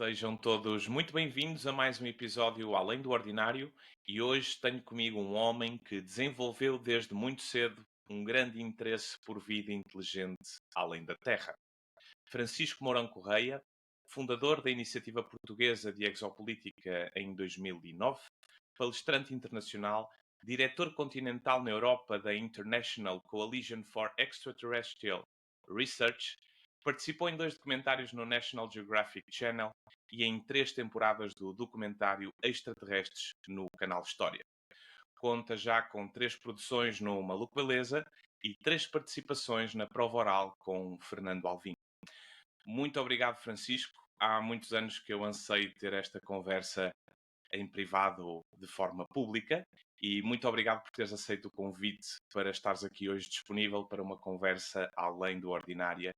Sejam todos muito bem-vindos a mais um episódio Além do Ordinário e hoje tenho comigo um homem que desenvolveu desde muito cedo um grande interesse por vida inteligente além da Terra. Francisco Mourão Correia, fundador da iniciativa portuguesa de Exopolítica em 2009, palestrante internacional, diretor continental na Europa da International Coalition for Extraterrestrial Research, participou em 2 documentários no National Geographic Channel e em 3 temporadas do documentário Extraterrestres no canal História. Conta já com 3 produções no Maluco Beleza e 3 participações na prova oral com Fernando Alvim. Muito obrigado, Francisco. Há muitos anos que eu anseio ter esta conversa em privado de forma pública e muito obrigado por teres aceito o convite para estares aqui hoje disponível para uma conversa além do ordinária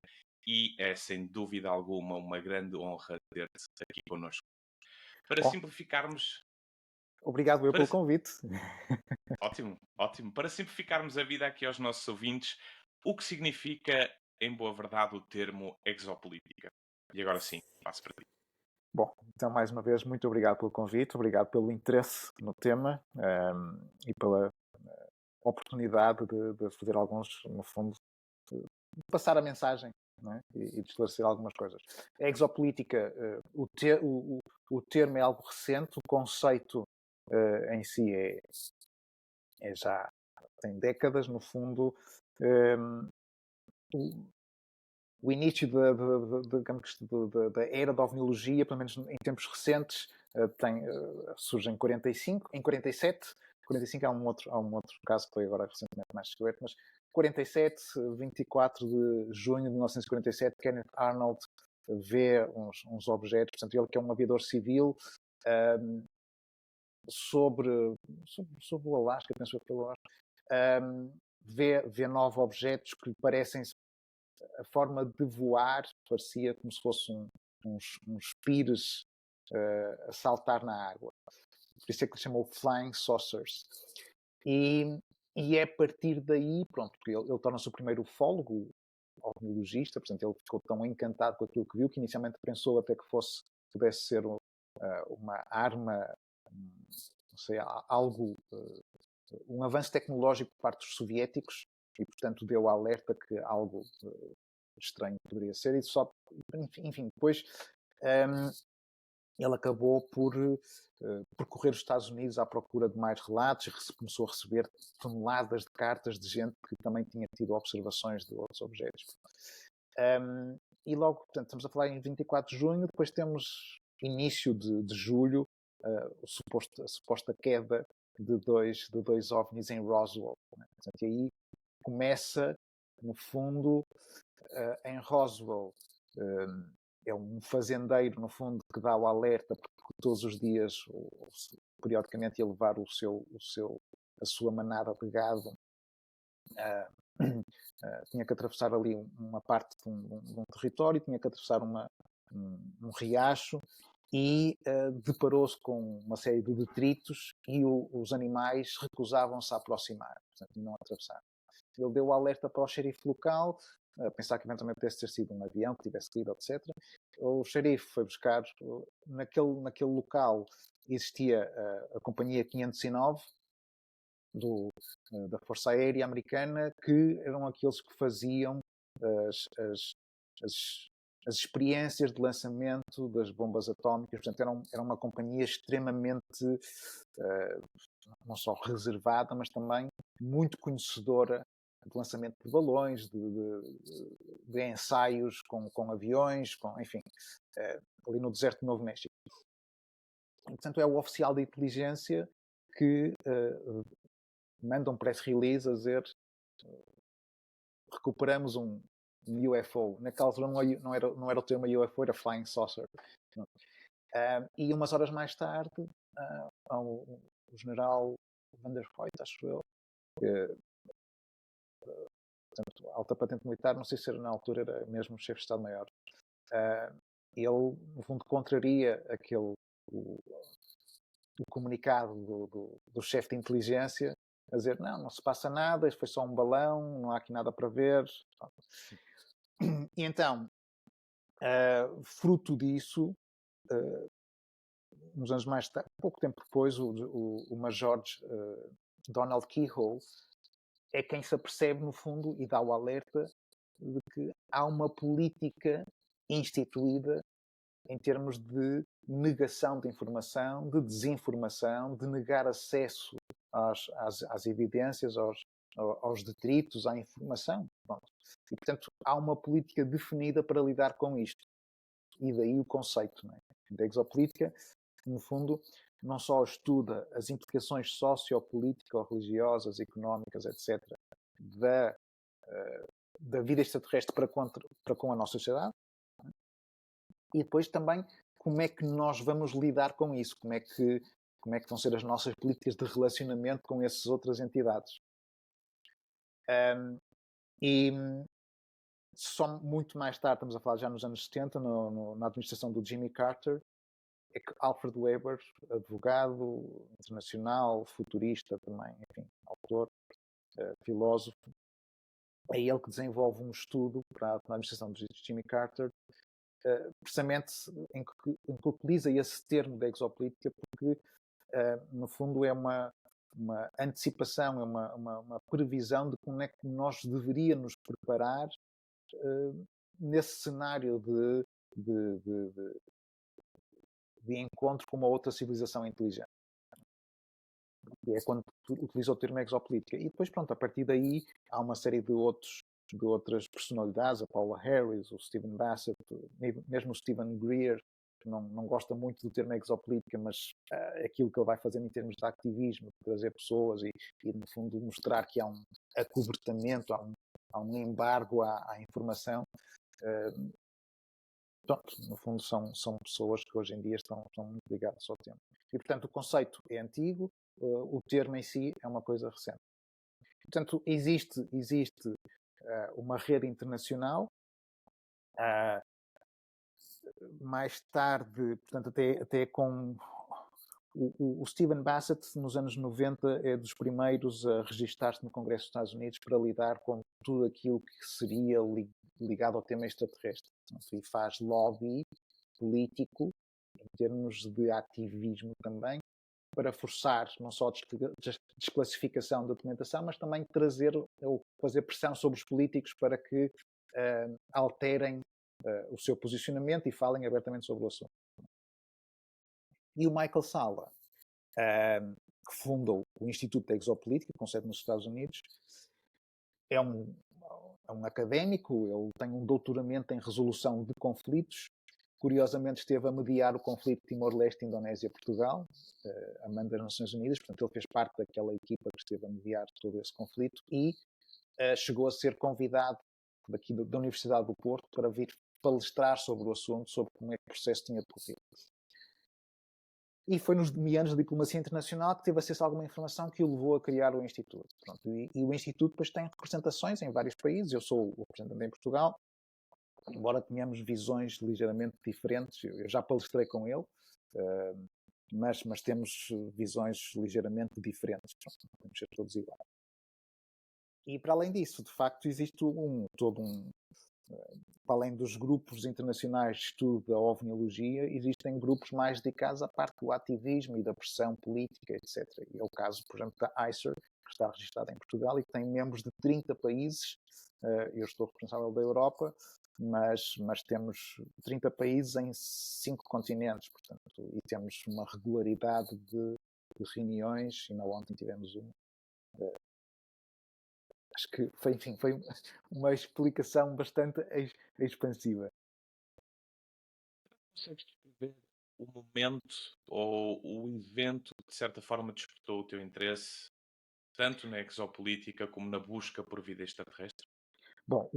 e é sem dúvida alguma uma grande honra ter-te aqui connosco. Para Bom, simplificarmos, obrigado eu para, pelo convite. ótimo, ótimo, para simplificarmos a vida aqui aos nossos ouvintes, o que significa, em boa verdade, o termo exopolítica? E agora sim, passo para ti. Bom, então mais uma vez, muito obrigado pelo convite, obrigado pelo interesse no tema e pela oportunidade de fazer alguns, no fundo, de passar a mensagem, não é? E de esclarecer algumas coisas. A exopolítica, o termo é algo recente, o conceito em si já tem décadas, no fundo. Um, o início da era da ovniologia, pelo menos em tempos recentes, surge em 45, em 47. 45 há um outro caso que foi agora recentemente mais descoberto, mas 47, 24 de junho de 1947, Kenneth Arnold vê uns objetos, portanto, ele que é um aviador civil, um, sobre o Alasca, penso que pelo Alasca, vê 9 objetos que lhe parecem a forma de voar parecia como se fossem uns pires a saltar na água. Por isso é que lhe chamou Flying Saucers. E é a partir daí, pronto, porque ele torna-se o primeiro ufólogo, ovniologista, portanto ele ficou tão encantado com aquilo que viu que inicialmente pensou até que pudesse ser uma arma, não sei, algo, um avanço tecnológico por parte dos soviéticos e, portanto, deu alerta que algo estranho poderia ser, e só, enfim, depois ele acabou por percorrer os Estados Unidos à procura de mais relatos, começou a receber toneladas de cartas de gente que também tinha tido observações de outros objetos. E logo, portanto, estamos a falar em 24 de junho, depois temos início de julho, a suposta queda de dois OVNIs em Roswell. Né? Portanto, e aí começa, no fundo, em Roswell, é um fazendeiro, no fundo, que dá o alerta, porque todos os dias, ou periodicamente, ia levar a sua manada de gado. Tinha que atravessar ali uma parte de um território, tinha que atravessar um riacho e deparou-se com uma série de detritos e os animais recusavam-se a aproximar, portanto, não atravessar. Ele deu o alerta para o xerife local, a pensar que eventualmente pudesse ter sido um avião que tivesse caído, etc. O xerife foi buscar, naquele local existia a companhia 509 da Força Aérea Americana, que eram aqueles que faziam as experiências de lançamento das bombas atómicas. Portanto, era uma companhia extremamente não só reservada, mas também muito conhecedora de lançamento de balões, de ensaios com aviões, enfim, ali no deserto do Novo México. E, portanto, é o oficial de inteligência que manda um press release a dizer recuperamos um UFO. Naquela altura não era o termo UFO, era Flying Saucer. E umas horas mais tarde, o general Van der Hoyt, acho eu, portanto, alta patente militar, não sei se na altura era mesmo o chefe de Estado-Maior. Ele, no fundo, contraria o comunicado do chefe de inteligência a dizer, não se passa nada, isto foi só um balão, não há aqui nada para ver. E então, fruto disso, uns anos mais tarde, pouco tempo depois, o Major Donald Keyhoe é quem se apercebe, no fundo, e dá o alerta de que há uma política instituída em termos de negação de informação, de desinformação, de negar acesso às evidências, aos detritos, à informação. Pronto. E, portanto, há uma política definida para lidar com isto. E daí o conceito, não é? Da exopolítica, no fundo, não só estuda as implicações sociopolíticas, religiosas, económicas, etc., da vida extraterrestre para com a nossa sociedade, e depois também como é que nós vamos lidar com isso, como é que vão ser as nossas políticas de relacionamento com essas outras entidades. E só muito mais tarde, estamos a falar já nos anos 70, na administração do Jimmy Carter, é que Alfred Weber, advogado internacional, futurista também, enfim, autor, filósofo, é ele que desenvolve um estudo para a administração de Jimmy Carter, precisamente em que utiliza esse termo da exopolítica, porque, no fundo, é uma antecipação, é uma previsão de como é que nós deveríamos nos preparar nesse cenário de encontro com uma outra civilização inteligente. E é quando utiliza o termo exopolítica. E depois, pronto, a partir daí há uma série de outras personalidades, a Paula Harris, o Stephen Bassett, mesmo o Stephen Greer, que não gosta muito do termo exopolítica, mas aquilo que ele vai fazer em termos de ativismo, de trazer pessoas e no fundo mostrar que há um acobertamento, há um embargo à informação. Pronto, no fundo são pessoas que hoje em dia estão muito ligadas ao tema. E, portanto, o conceito é antigo, o termo em si é uma coisa recente. Portanto, existe uma rede internacional. Mais tarde, portanto, até com o Stephen Bassett, nos anos 90, é dos primeiros a registar-se no Congresso dos Estados Unidos para lidar com tudo aquilo que seria ligado ao tema extraterrestre. E faz lobby político, em termos de ativismo também, para forçar não só a desclassificação da documentação, mas também fazer pressão sobre os políticos para que alterem o seu posicionamento e falem abertamente sobre o assunto. E o Michael Salla, que fundou o Instituto de Exopolítica, com sede nos Estados Unidos, é um académico, ele tem um doutoramento em resolução de conflitos. Curiosamente, esteve a mediar o conflito de Timor-Leste, Indonésia-Portugal, a mando das Nações Unidas. Portanto, ele fez parte daquela equipa que esteve a mediar todo esse conflito e chegou a ser convidado daqui da Universidade do Porto para vir palestrar sobre o assunto, sobre como é que o processo tinha decorrido. E foi nos meandros da diplomacia internacional que teve acesso a alguma informação que o levou a criar o Instituto. Pronto, e o Instituto depois tem representações em vários países. Eu sou o representante em Portugal, embora tenhamos visões ligeiramente diferentes. Eu já palestrei com ele, mas temos visões ligeiramente diferentes. Pronto, não podemos ser todos iguais. E para além disso, de facto, existe para além dos grupos internacionais de estudo da ovniologia, existem grupos mais dedicados à parte do ativismo e da pressão política, etc. E é o caso, por exemplo, da ICER, que está registada em Portugal e que tem membros de 30 países. Eu estou responsável da Europa, mas temos 30 países em 5 continentes, portanto, e temos uma regularidade de reuniões. Ainda ontem tivemos uma. Acho que foi uma explicação bastante expansiva. Consegues descrever o momento ou o evento que de certa forma despertou o teu interesse, tanto na exopolítica como na busca por vida extraterrestre? Bom,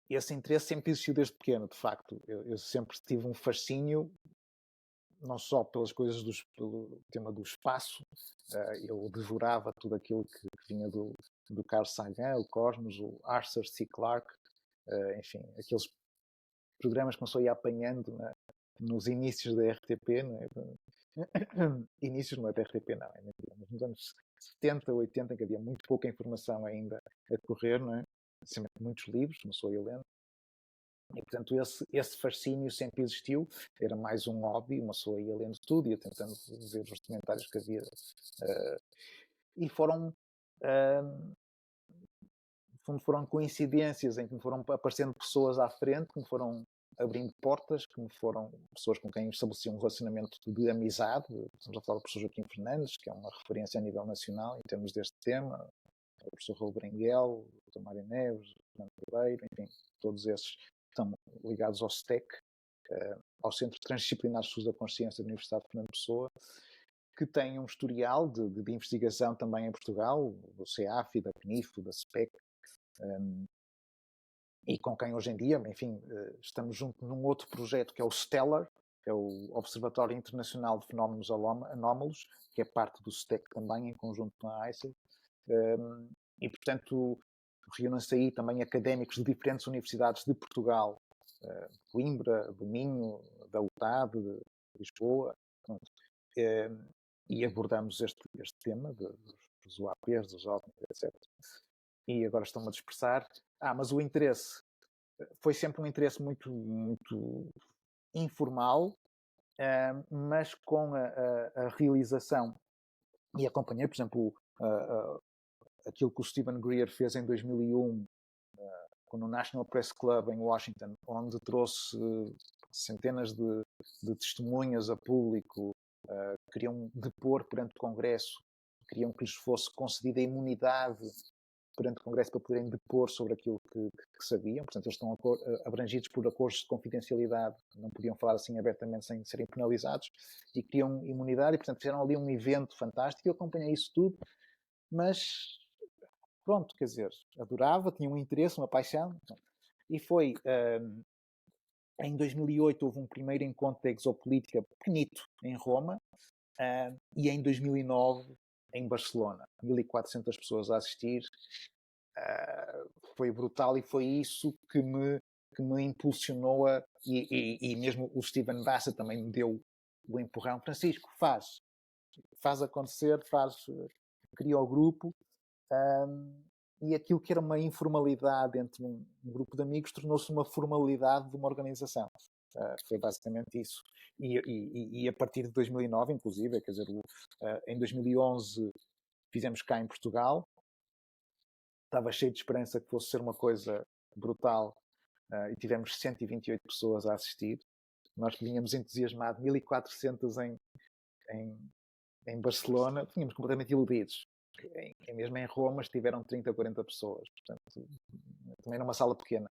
esse interesse sempre existiu desde pequeno, de facto. Eu sempre tive um fascínio, não só pelas coisas pelo tema do espaço. Eu devorava tudo aquilo que vinha do Carl Sagan, o Cosmos, o Arthur C. Clarke, enfim, aqueles programas que começou a ir apanhando nos inícios da RTP, não é? Inícios não é da RTP, não, é mentira, mas nos anos 70, 80, em que havia muito pouca informação ainda a correr, não é? Sempre muitos livros, começou a ir lendo. E, portanto, esse fascínio sempre existiu. Era mais um hobby, uma pessoa ia lendo tudo, ia tentando ver os documentários que havia. E foram, no fundo, foram coincidências em que me foram aparecendo pessoas à frente, que me foram abrindo portas, que me foram pessoas com quem estabeleci um relacionamento de amizade. Estamos a falar do professor Joaquim Fernandes, que é uma referência a nível nacional em termos deste tema, o professor Raul Brenguel, o Dr. Mário Neves, o Fernando Ribeiro, enfim, todos esses estão ligados ao STEC, ao Centro Transdisciplinar de Estudos da Consciência da Universidade de Fernando Pessoa, que tem um historial de investigação também em Portugal, do CEAF, da PNIF, da SPEC, e com quem hoje em dia, enfim, estamos junto num outro projeto que é o STELLAR, que é o Observatório Internacional de Fenómenos Anómalos, que é parte do STEC também, em conjunto com a ICER. E, portanto, reúnem-se aí também académicos de diferentes universidades de Portugal, Coimbra, do Minho, da UTAD, de Lisboa, e abordamos este tema dos UAPs, dos OVNIs, etc. E agora estão-me a dispersar. Mas o interesse foi sempre um interesse muito, muito informal, mas com a realização, e acompanhei, por exemplo, aquilo que o Stephen Greer fez em 2001 no National Press Club em Washington, onde trouxe centenas de testemunhas a público, queriam depor perante o Congresso, queriam que lhes fosse concedida a imunidade perante o Congresso para poderem depor sobre aquilo que sabiam. Portanto, eles estão abrangidos por acordos de confidencialidade, não podiam falar assim abertamente sem serem penalizados, e queriam imunidade, e, portanto, fizeram ali um evento fantástico. Eu acompanhei isso tudo, mas pronto, quer dizer, adorava, tinha um interesse, uma paixão. E foi, em 2008 houve um primeiro encontro de exopolítica pequenito em Roma, e em 2009 em Barcelona, 1400 pessoas a assistir. Foi brutal, e foi isso que me impulsionou e mesmo o Stephen Bassett também me deu o empurrão. Francisco, faz acontecer, cria o grupo, e aquilo que era uma informalidade entre um grupo de amigos tornou-se uma formalidade de uma organização. Foi basicamente isso. E a partir de 2009, inclusive, quer dizer, em 2011 fizemos cá em Portugal. Estava cheio de esperança que fosse ser uma coisa brutal, e tivemos 128 pessoas a assistir. Nós tínhamos entusiasmado 1400 em Barcelona, tínhamos completamente iludidos. Mesmo em Roma estiveram 30, 40 pessoas, portanto, também numa sala pequena.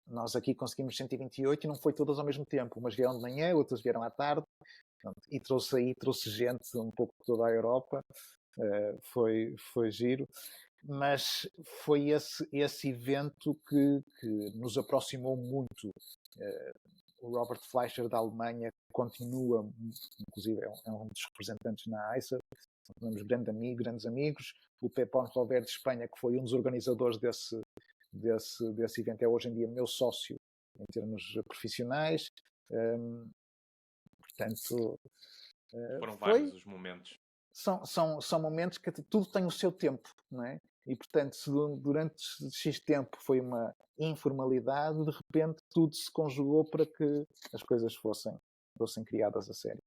Nós aqui conseguimos 128 e não foi todas ao mesmo tempo. Umas vieram de manhã, outras vieram à tarde, e trouxe gente um pouco de toda a Europa. Foi giro, mas foi esse evento que nos aproximou muito. O Robert Fleischer da Alemanha continua, inclusive é um dos representantes na ICER, temos grandes amigos. O Pepón Robert de Espanha, que foi um dos organizadores desse evento, é hoje em dia meu sócio em termos profissionais. Portanto, foram vários os momentos. São momentos que tudo tem o seu tempo, não é? E, portanto, se durante X tempo foi uma informalidade, de repente tudo se conjugou para que as coisas fossem criadas a sério.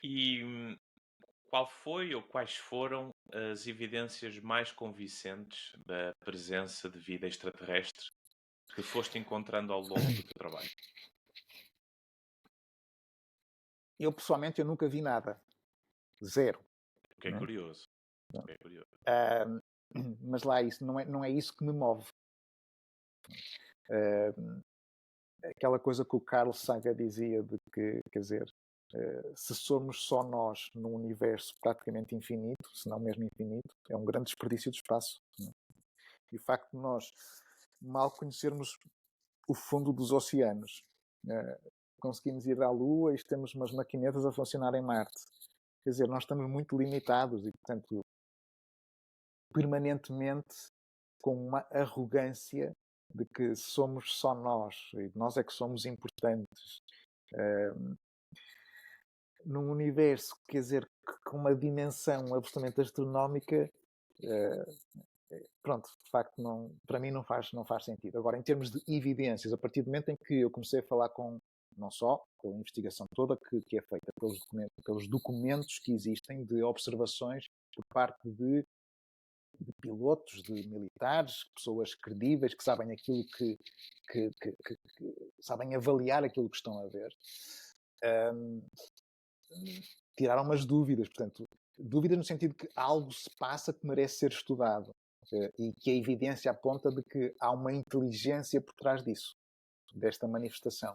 E qual foi ou quais foram as evidências mais convincentes da presença de vida extraterrestre que foste encontrando ao longo do teu trabalho? Eu, pessoalmente, eu nunca vi nada. Zero. Fiquei curioso. Fiquei curioso. Mas lá isso não é isso que me move. Aquela coisa que o Carl Sagan dizia de que, quer dizer, se somos só nós num universo praticamente infinito, se não mesmo infinito, é um grande desperdício de espaço. Não é? E o facto de nós mal conhecermos o fundo dos oceanos, conseguimos ir à Lua e temos umas maquinetas a funcionar em Marte. Quer dizer, nós estamos muito limitados e, portanto, permanentemente com uma arrogância de que somos só nós e nós é que somos importantes. Num universo, quer dizer, com uma dimensão absolutamente astronómica, pronto, de facto, não, para mim não faz sentido. Agora, em termos de evidências, a partir do momento em que eu comecei a falar com, não só pela investigação toda que é feita pelos documentos que existem de observações por parte de pilotos, de militares, pessoas credíveis que sabem aquilo que sabem avaliar aquilo que estão a ver, um, tiraram umas dúvidas, portanto, dúvidas no sentido que algo se passa que merece ser estudado e que a evidência aponta de que há uma inteligência por trás disso, desta manifestação.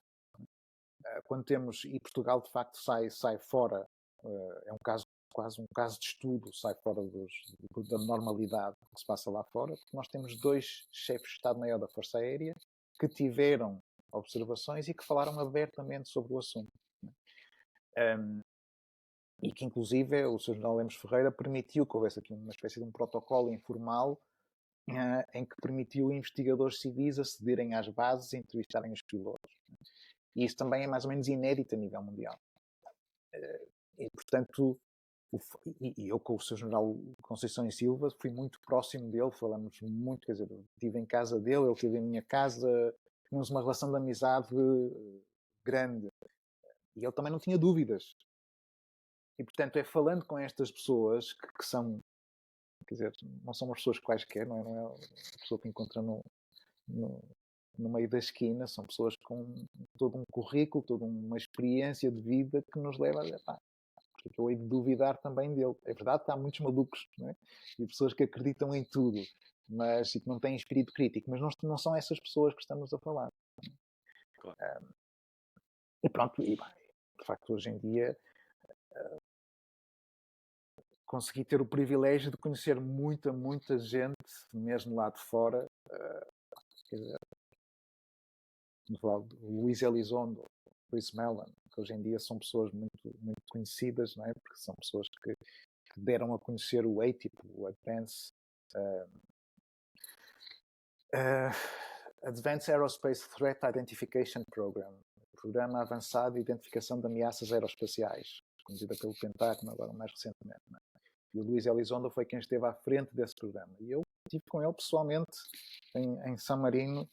Quando temos, e Portugal de facto sai fora, é um caso, quase um caso de estudo, sai fora da normalidade que se passa lá fora, porque nós temos 2 chefes de Estado-Maior da Força Aérea que tiveram observações e que falaram abertamente sobre o assunto. E que inclusive o Sr. General Lemos Ferreira permitiu que houvesse aqui uma espécie de um protocolo informal em que permitiu investigadores civis acederem às bases e entrevistarem os pilotos. E isso também é mais ou menos inédito a nível mundial. E, portanto, eu com o Sr. General Conceição e Silva fui muito próximo dele, falamos muito, quer dizer, eu estive em casa dele, ele esteve em minha casa, tínhamos uma relação de amizade grande. E ele também não tinha dúvidas. E, portanto, é falando com estas pessoas que são, quer dizer, não são umas pessoas quaisquer, não é uma pessoa que encontra no meio da esquina, são pessoas com todo um currículo, toda uma experiência de vida que nos leva a dizer, pá, porque eu hei de duvidar também dele. É verdade que há muitos malucos, não é? E pessoas que acreditam em tudo, mas e que não têm espírito crítico, mas não são essas pessoas que estamos a falar. Claro. E pronto, e, de facto, hoje em dia consegui ter o privilégio de conhecer muita gente, mesmo lá de fora. Quer dizer, o Luís Elizondo, o Chris Mellon, que hoje em dia são pessoas muito conhecidas, não é? Porque são pessoas que deram a conhecer o ATIP, o Advanced Aerospace Threat Identification Program, Programa Avançado de Identificação de Ameaças Aeroespaciais, conhecida pelo Pentágono agora mais recentemente. Não é? E o Luís Elizondo foi quem esteve à frente desse programa. E eu estive com ele pessoalmente em San Marino,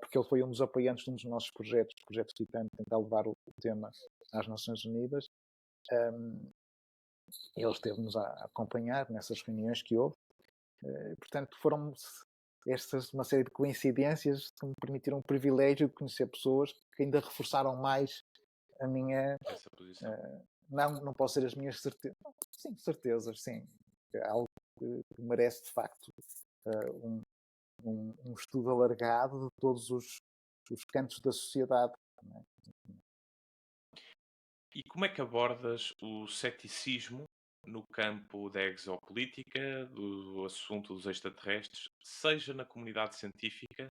porque ele foi um dos apoiantes de um dos nossos projetos, o Projeto Titano, tentar levar o tema às Nações Unidas. Ele esteve-nos a acompanhar nessas reuniões que houve. Portanto, foram uma série de coincidências que me permitiram o privilégio de conhecer pessoas que ainda reforçaram mais a minha... Essa posição. Não posso ser as minhas certezas. Sim, certezas, sim. É algo que merece, de facto, um estudo alargado de todos os cantos da sociedade. Não é? E como é que abordas o ceticismo no campo da exopolítica, do assunto dos extraterrestres, seja na comunidade científica,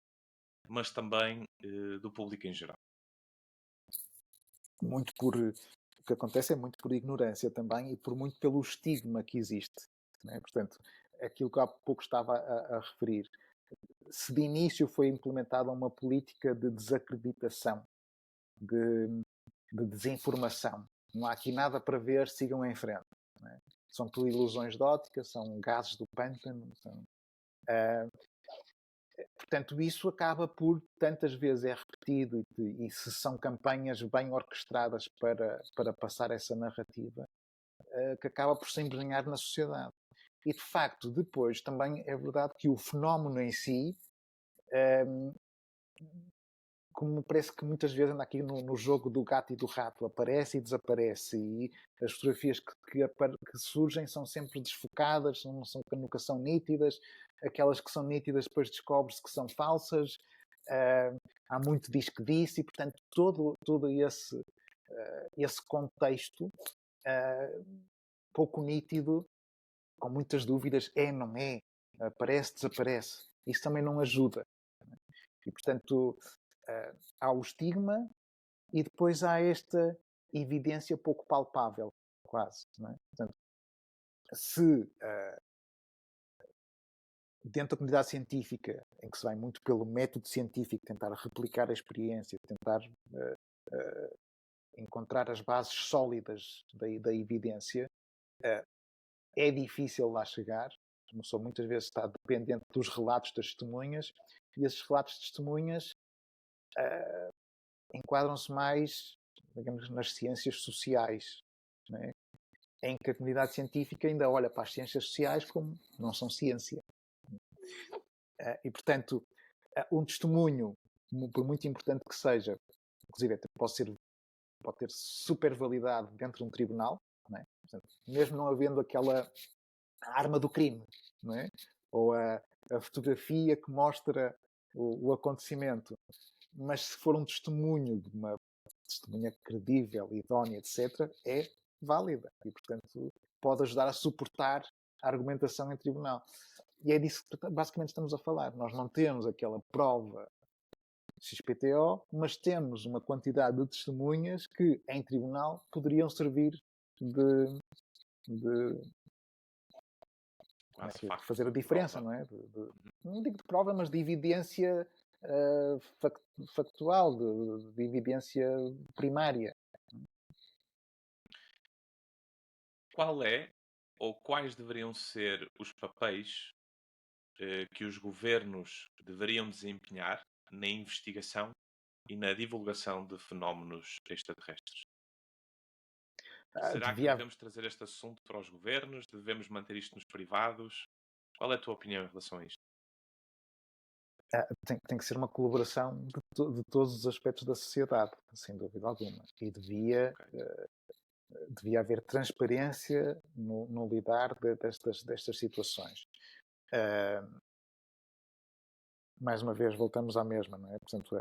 mas também do público em geral? Muito por... O que acontece é muito por ignorância também e por muito pelo estigma que existe. Não é? Portanto, aquilo que há pouco estava a referir. Se de início foi implementada uma política de desacreditação, de desinformação, não há aqui nada para ver, sigam em frente. Não é? São tudo ilusões de ótica, são gases do pântano. Portanto, isso acaba por, tantas vezes é repetido e se são campanhas bem orquestradas para passar essa narrativa, que acaba por se embrenhar na sociedade. E, de facto, depois também é verdade que o fenómeno em si, como parece que muitas vezes anda aqui no jogo do gato e do rato, aparece e desaparece, e as fotografias que surgem são sempre desfocadas, nunca são nítidas, aquelas que são nítidas depois descobre-se que são falsas, há muito diz que disse, e portanto todo esse contexto pouco nítido, com muitas dúvidas, não é, aparece, desaparece, isso também não ajuda. E portanto há o estigma e depois há esta evidência pouco palpável, quase. Não é? Portanto, se dentro da comunidade científica, em que se vai muito pelo método científico, tentar replicar a experiência, tentar encontrar as bases sólidas da evidência, é difícil lá chegar, uma pessoa muitas vezes está dependente dos relatos das testemunhas, e esses relatos de testemunhas enquadram-se mais, digamos, nas ciências sociais, não é? Em que a comunidade científica ainda olha para as ciências sociais como não são ciência. E, portanto, um testemunho, por muito importante que seja, inclusive pode ter super validade dentro de um tribunal, não é? Portanto, mesmo não havendo aquela arma do crime, não é? Ou a fotografia que mostra o acontecimento, mas se for um testemunho de uma testemunha credível, idónea, etc., é válida e, portanto, pode ajudar a suportar a argumentação em tribunal. E é disso que basicamente estamos a falar. Nós não temos aquela prova XPTO, mas temos uma quantidade de testemunhas que, em tribunal, poderiam servir de fazer a diferença, não é? Não digo de prova, mas de evidência factual, de evidência primária. Qual é ou quais deveriam ser os papéis que os governos deveriam desempenhar na investigação e na divulgação de fenómenos extraterrestres? Será que devemos trazer este assunto para os governos? Devemos manter isto nos privados? Qual é a tua opinião em relação a isto? Tem que ser uma colaboração de todos os aspectos da sociedade, sem dúvida alguma. E devia haver transparência no lidar destas situações. Mais uma vez, voltamos à mesma, não é? Portanto,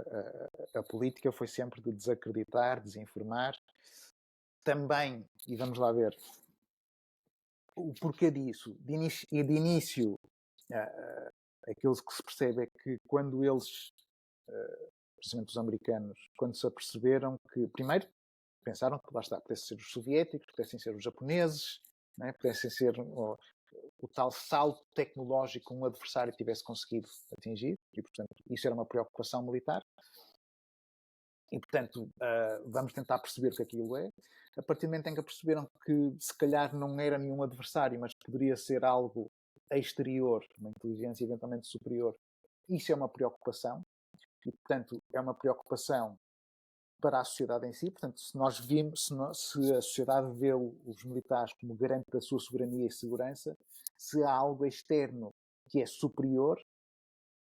a política foi sempre de desacreditar, desinformar. Também, e vamos lá ver, o porquê disso. De início, aquilo que se percebe é que quando eles, precisamente os americanos, quando se aperceberam que, primeiro, pensaram que, lá está, pudessem ser os soviéticos, pudessem ser os japoneses, não é? Pudessem ser o tal salto tecnológico que um adversário tivesse conseguido atingir, e, portanto, isso era uma preocupação militar. E, portanto, vamos tentar perceber o que aquilo é. A partir do momento em que perceberam que, se calhar, não era nenhum adversário, mas poderia ser algo exterior, uma inteligência eventualmente superior, isso é uma preocupação. E, portanto, é uma preocupação para a sociedade em si. Portanto, se a sociedade vê os militares como garante da sua soberania e segurança, se há algo externo que é superior,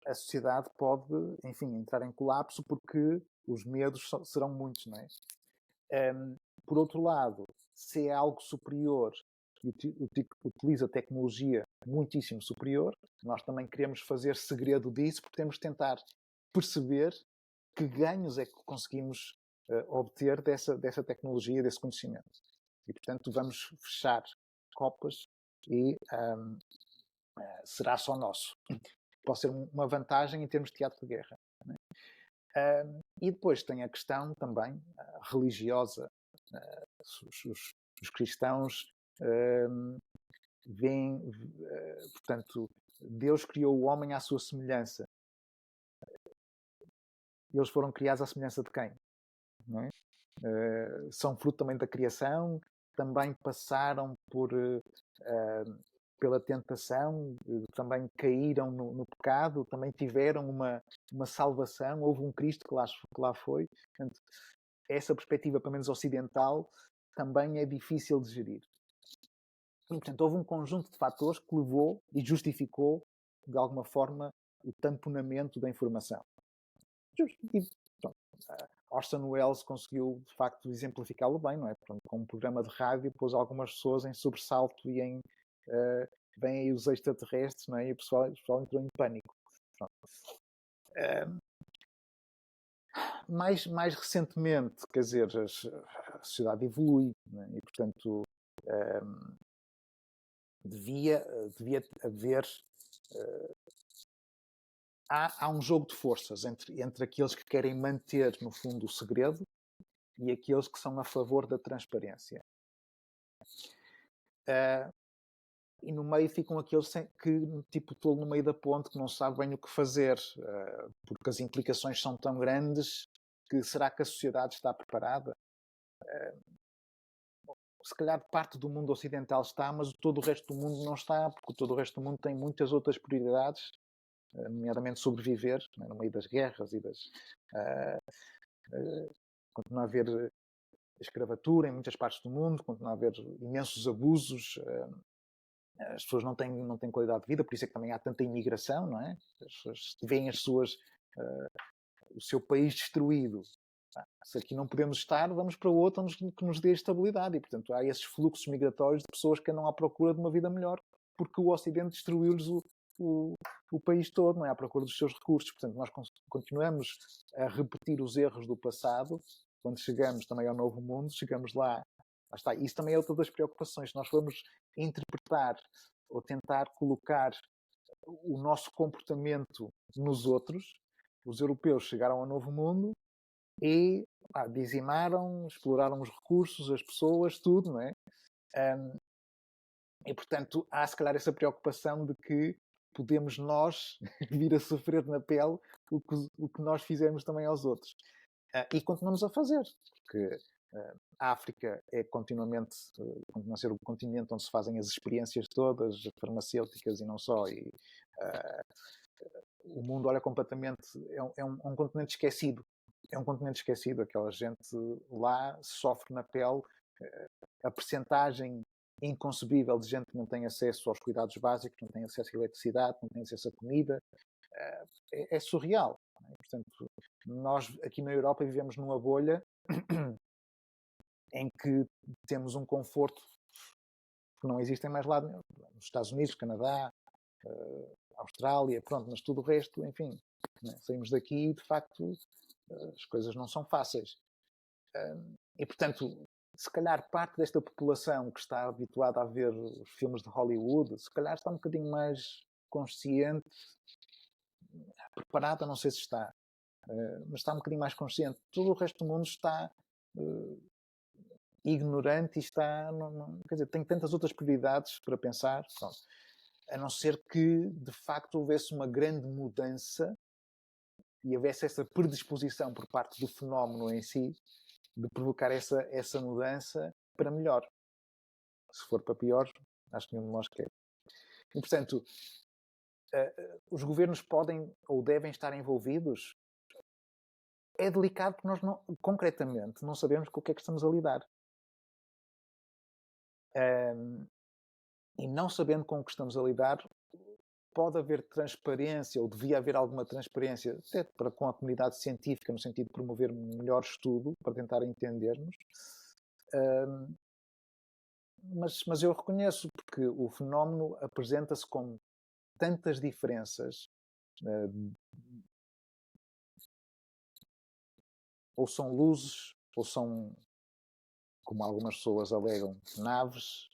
a sociedade pode, enfim, entrar em colapso, porque os medos serão muitos, não é? Por outro lado, se é algo superior e utiliza tecnologia muitíssimo superior, nós também queremos fazer segredo disso, porque temos de tentar perceber que ganhos é que conseguimos obter dessa tecnologia, desse conhecimento. E, portanto, vamos fechar copas e será só nosso. Pode ser uma vantagem em termos de teatro de guerra. Não é? E depois tem a questão também religiosa. Os cristãos veem, portanto, Deus criou o homem à sua semelhança. Eles foram criados à semelhança de quem? Não é? São fruto também da criação, também passaram pela tentação, também caíram no pecado, também tiveram uma salvação, houve um Cristo que lá foi. Portanto, essa perspectiva, pelo menos ocidental, também é difícil de gerir. E, portanto, houve um conjunto de fatores que levou e justificou, de alguma forma, o tamponamento da informação. E, pronto, Orson Welles conseguiu, de facto, exemplificá-lo bem, não é? Portanto, com um programa de rádio, pôs algumas pessoas em sobressalto e em vêm aí os extraterrestres, não é? E o pessoal entrou em pânico. Mais recentemente, quer dizer, a sociedade evolui, não é? E, portanto, devia haver... Há um jogo de forças entre aqueles que querem manter, no fundo, o segredo e aqueles que são a favor da transparência. E no meio ficam aqueles que, tipo tolo no meio da ponte, que não sabem bem o que fazer, porque as implicações são tão grandes que será que a sociedade está preparada? se calhar parte do mundo ocidental está, mas todo o resto do mundo não está, porque todo o resto do mundo tem muitas outras prioridades, nomeadamente sobreviver, né, no meio das guerras e das... continua a haver escravatura em muitas partes do mundo, continua a haver imensos abusos, as pessoas não têm qualidade de vida, por isso é que também há tanta imigração, não é? As pessoas veem o seu país destruído. Se aqui não podemos estar, vamos para outro que nos dê estabilidade. E, portanto, há esses fluxos migratórios de pessoas que andam à procura de uma vida melhor, porque o Ocidente destruiu-lhes o país todo, não é? À procura dos seus recursos. Portanto, nós continuamos a repetir os erros do passado. Quando chegamos também ao novo mundo, chegamos lá está. Isso também é outra das preocupações. Nós vamos interpretar ou tentar colocar o nosso comportamento nos outros. Os europeus chegaram ao novo mundo e dizimaram, exploraram os recursos, as pessoas, tudo, não é? E, portanto, há se calhar essa preocupação de que podemos nós vir a sofrer na pele o que nós fizemos também aos outros. E continuamos a fazer, porque a África continua a ser o continente onde se fazem as experiências todas, farmacêuticas e não só, e o mundo olha completamente, é um continente esquecido. É um continente esquecido, aquela gente lá sofre na pele, a percentagem inconcebível de gente que não tem acesso aos cuidados básicos, não tem acesso à eletricidade, não tem acesso à comida, é surreal. Portanto, nós aqui na Europa vivemos numa bolha em que temos um conforto que não existe em mais lado nenhum. Nos Estados Unidos, Canadá, Austrália, pronto, mas tudo o resto, enfim, né? Saímos daqui e, de facto, as coisas não são fáceis. E, portanto, se calhar parte desta população que está habituada a ver os filmes de Hollywood, se calhar está um bocadinho mais consciente, preparada, não sei se está, mas está um bocadinho mais consciente. Todo o resto do mundo está ignorante e está... quer dizer, tem tantas outras prioridades para pensar, pronto, a não ser que, de facto, houvesse uma grande mudança e houvesse essa predisposição por parte do fenómeno em si de provocar essa mudança para melhor. Se for para pior, acho que nenhum de nós quer. E, portanto, os governos podem ou devem estar envolvidos. É delicado porque nós, concretamente, não sabemos com o que é que estamos a lidar. E não sabendo com o que estamos a lidar, pode haver transparência, ou devia haver alguma transparência, até com a comunidade científica, no sentido de promover um melhor estudo, para tentar entendermos. Mas eu reconheço, porque o fenómeno apresenta-se com tantas diferenças, ou são luzes, ou são, como algumas pessoas alegam, naves,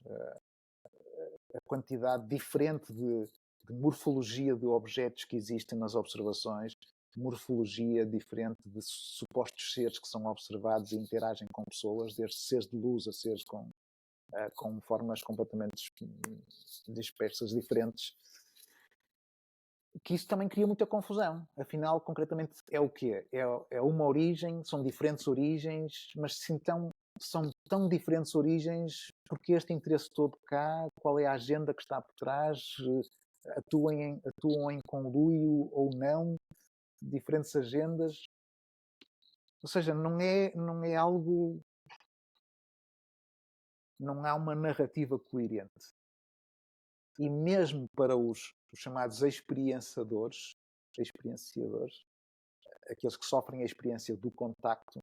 a quantidade diferente de morfologia de objetos que existem nas observações, morfologia diferente de supostos seres que são observados e interagem com pessoas, desde seres de luz a seres com formas completamente dispersas, diferentes, que isso também cria muita confusão. Afinal, concretamente, é o quê? É uma origem, são diferentes origens, mas se então são tão diferentes origens, porque este interesse todo cá, qual é a agenda que está por trás, atuam em conluio ou não, diferentes agendas. Ou seja, não é algo... Não há uma narrativa coerente. E mesmo para os chamados experienciadores, aqueles que sofrem a experiência do contacto,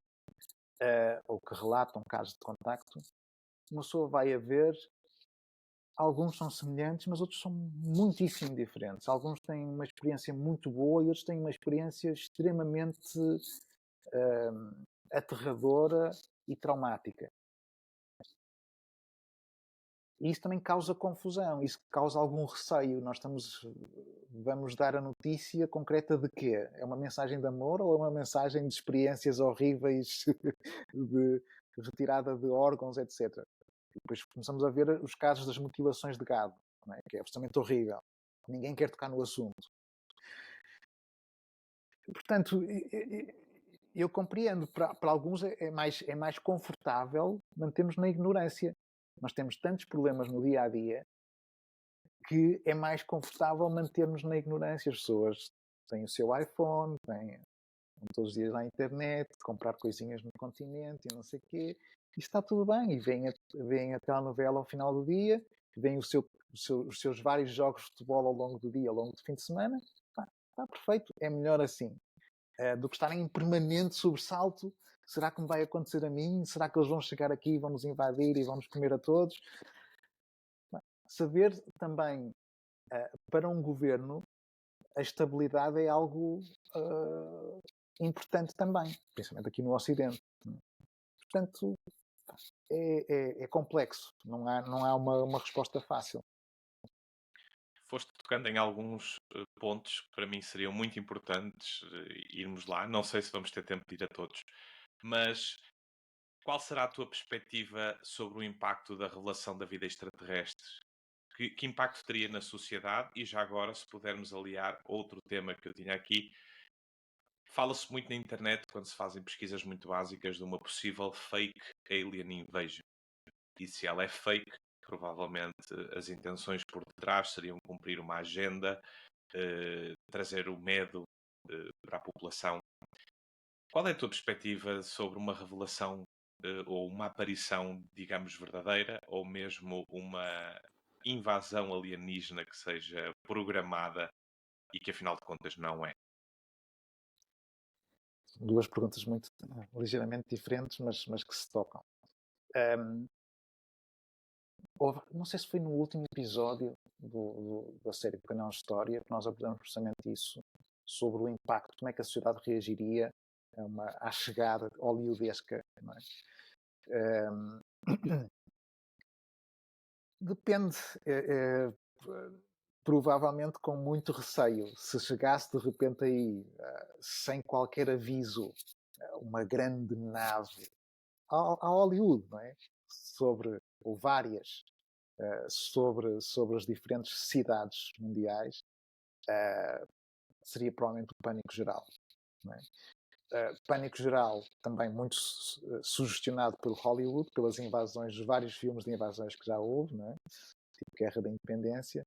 ou que relatam casos de contacto, uma pessoa vai a ver, alguns são semelhantes, mas outros são muitíssimo diferentes. Alguns têm uma experiência muito boa e outros têm uma experiência extremamente aterradora e traumática. E isso também causa confusão, isso causa algum receio. Vamos dar a notícia concreta de quê? É uma mensagem de amor ou é uma mensagem de experiências horríveis de retirada de órgãos, etc. E depois começamos a ver os casos das mutilações de gado, não é? Que é absolutamente horrível. Ninguém quer tocar no assunto. Portanto, eu compreendo, para alguns é mais confortável mantermos na ignorância. nós temos tantos problemas no dia a dia que é mais confortável manter-nos na ignorância. As pessoas têm o seu iPhone, vão todos os dias à internet, comprar coisinhas no continente e não sei o quê, e está tudo bem. E veem a telenovela ao final do dia, veem os seus vários jogos de futebol ao longo do dia, ao longo do fim de semana. Está perfeito, é melhor assim. Do que estarem em permanente sobressalto. Será que me vai acontecer a mim? Será que eles vão chegar aqui e vão nos invadir e vão nos comer a todos? Saber também, para um governo, a estabilidade é algo importante também, principalmente aqui no Ocidente. Portanto, é complexo, não há uma resposta fácil. Foste tocando em alguns pontos que para mim seriam muito importantes irmos lá. Não sei se vamos ter tempo de ir a todos, mas qual será a tua perspectiva sobre o impacto da revelação da vida extraterrestre? Que impacto teria na sociedade? E já agora, se pudermos aliar outro tema que eu tinha aqui, fala-se muito na internet, quando se fazem pesquisas muito básicas, de uma possível fake alien invasion. E se ela é fake, provavelmente as intenções por detrás seriam cumprir uma agenda, trazer o medo para a população. Qual é a tua perspectiva sobre uma revelação ou uma aparição, digamos, verdadeira, ou mesmo uma invasão alienígena que seja programada e que afinal de contas não é? Duas perguntas muito ligeiramente diferentes, mas que se tocam. Não sei se foi no último episódio da série Pequena História que nós abordamos precisamente isso, sobre o impacto, como é que a sociedade reagiria à chegada hollywoodesca. Não é? Depende, provavelmente com muito receio. Se chegasse de repente aí, sem qualquer aviso, uma grande nave a Hollywood, não é? Ou várias, sobre as diferentes cidades mundiais, seria provavelmente um pânico geral. Não é? Pânico geral também muito sugestionado pelo Hollywood, pelas invasões, vários filmes de invasões que já houve, não é? Tipo Guerra da Independência.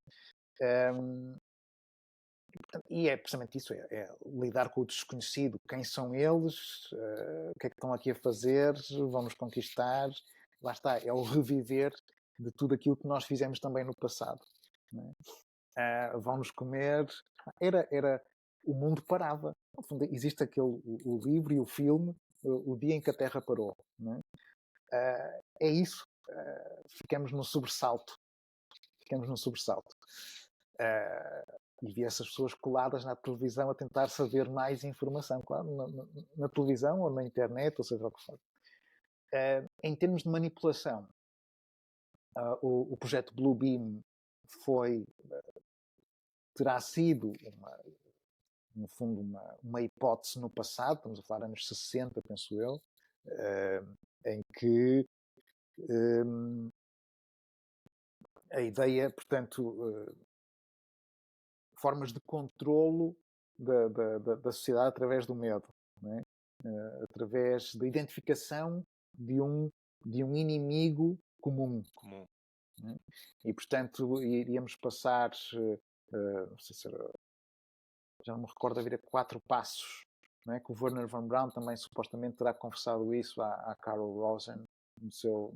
E é precisamente isso, é lidar com o desconhecido. Quem são eles? O que é que estão aqui a fazer? Vamos conquistar? Lá está, é o reviver de tudo aquilo que nós fizemos também no passado. Não é? Vão-nos comer. O mundo parava. No fundo, existe o livro e o filme, O Dia em que a Terra Parou. Não é? É isso. Ficamos no sobressalto. E vi essas pessoas coladas na televisão a tentar saber mais informação, claro, na televisão ou na internet, ou seja o que for. Em termos de manipulação, o projeto Bluebeam terá sido, no fundo, uma hipótese no passado, estamos a falar anos 60, penso eu, em que a ideia, portanto, formas de controlo da sociedade através do medo, não é? Através da identificação de um inimigo comum. Não é? E, portanto, iríamos passar, não sei se era, já não me recordo, haver 4 passos, não é? Que o Wernher von Braun também supostamente terá confessado isso à Carol Rosen no seu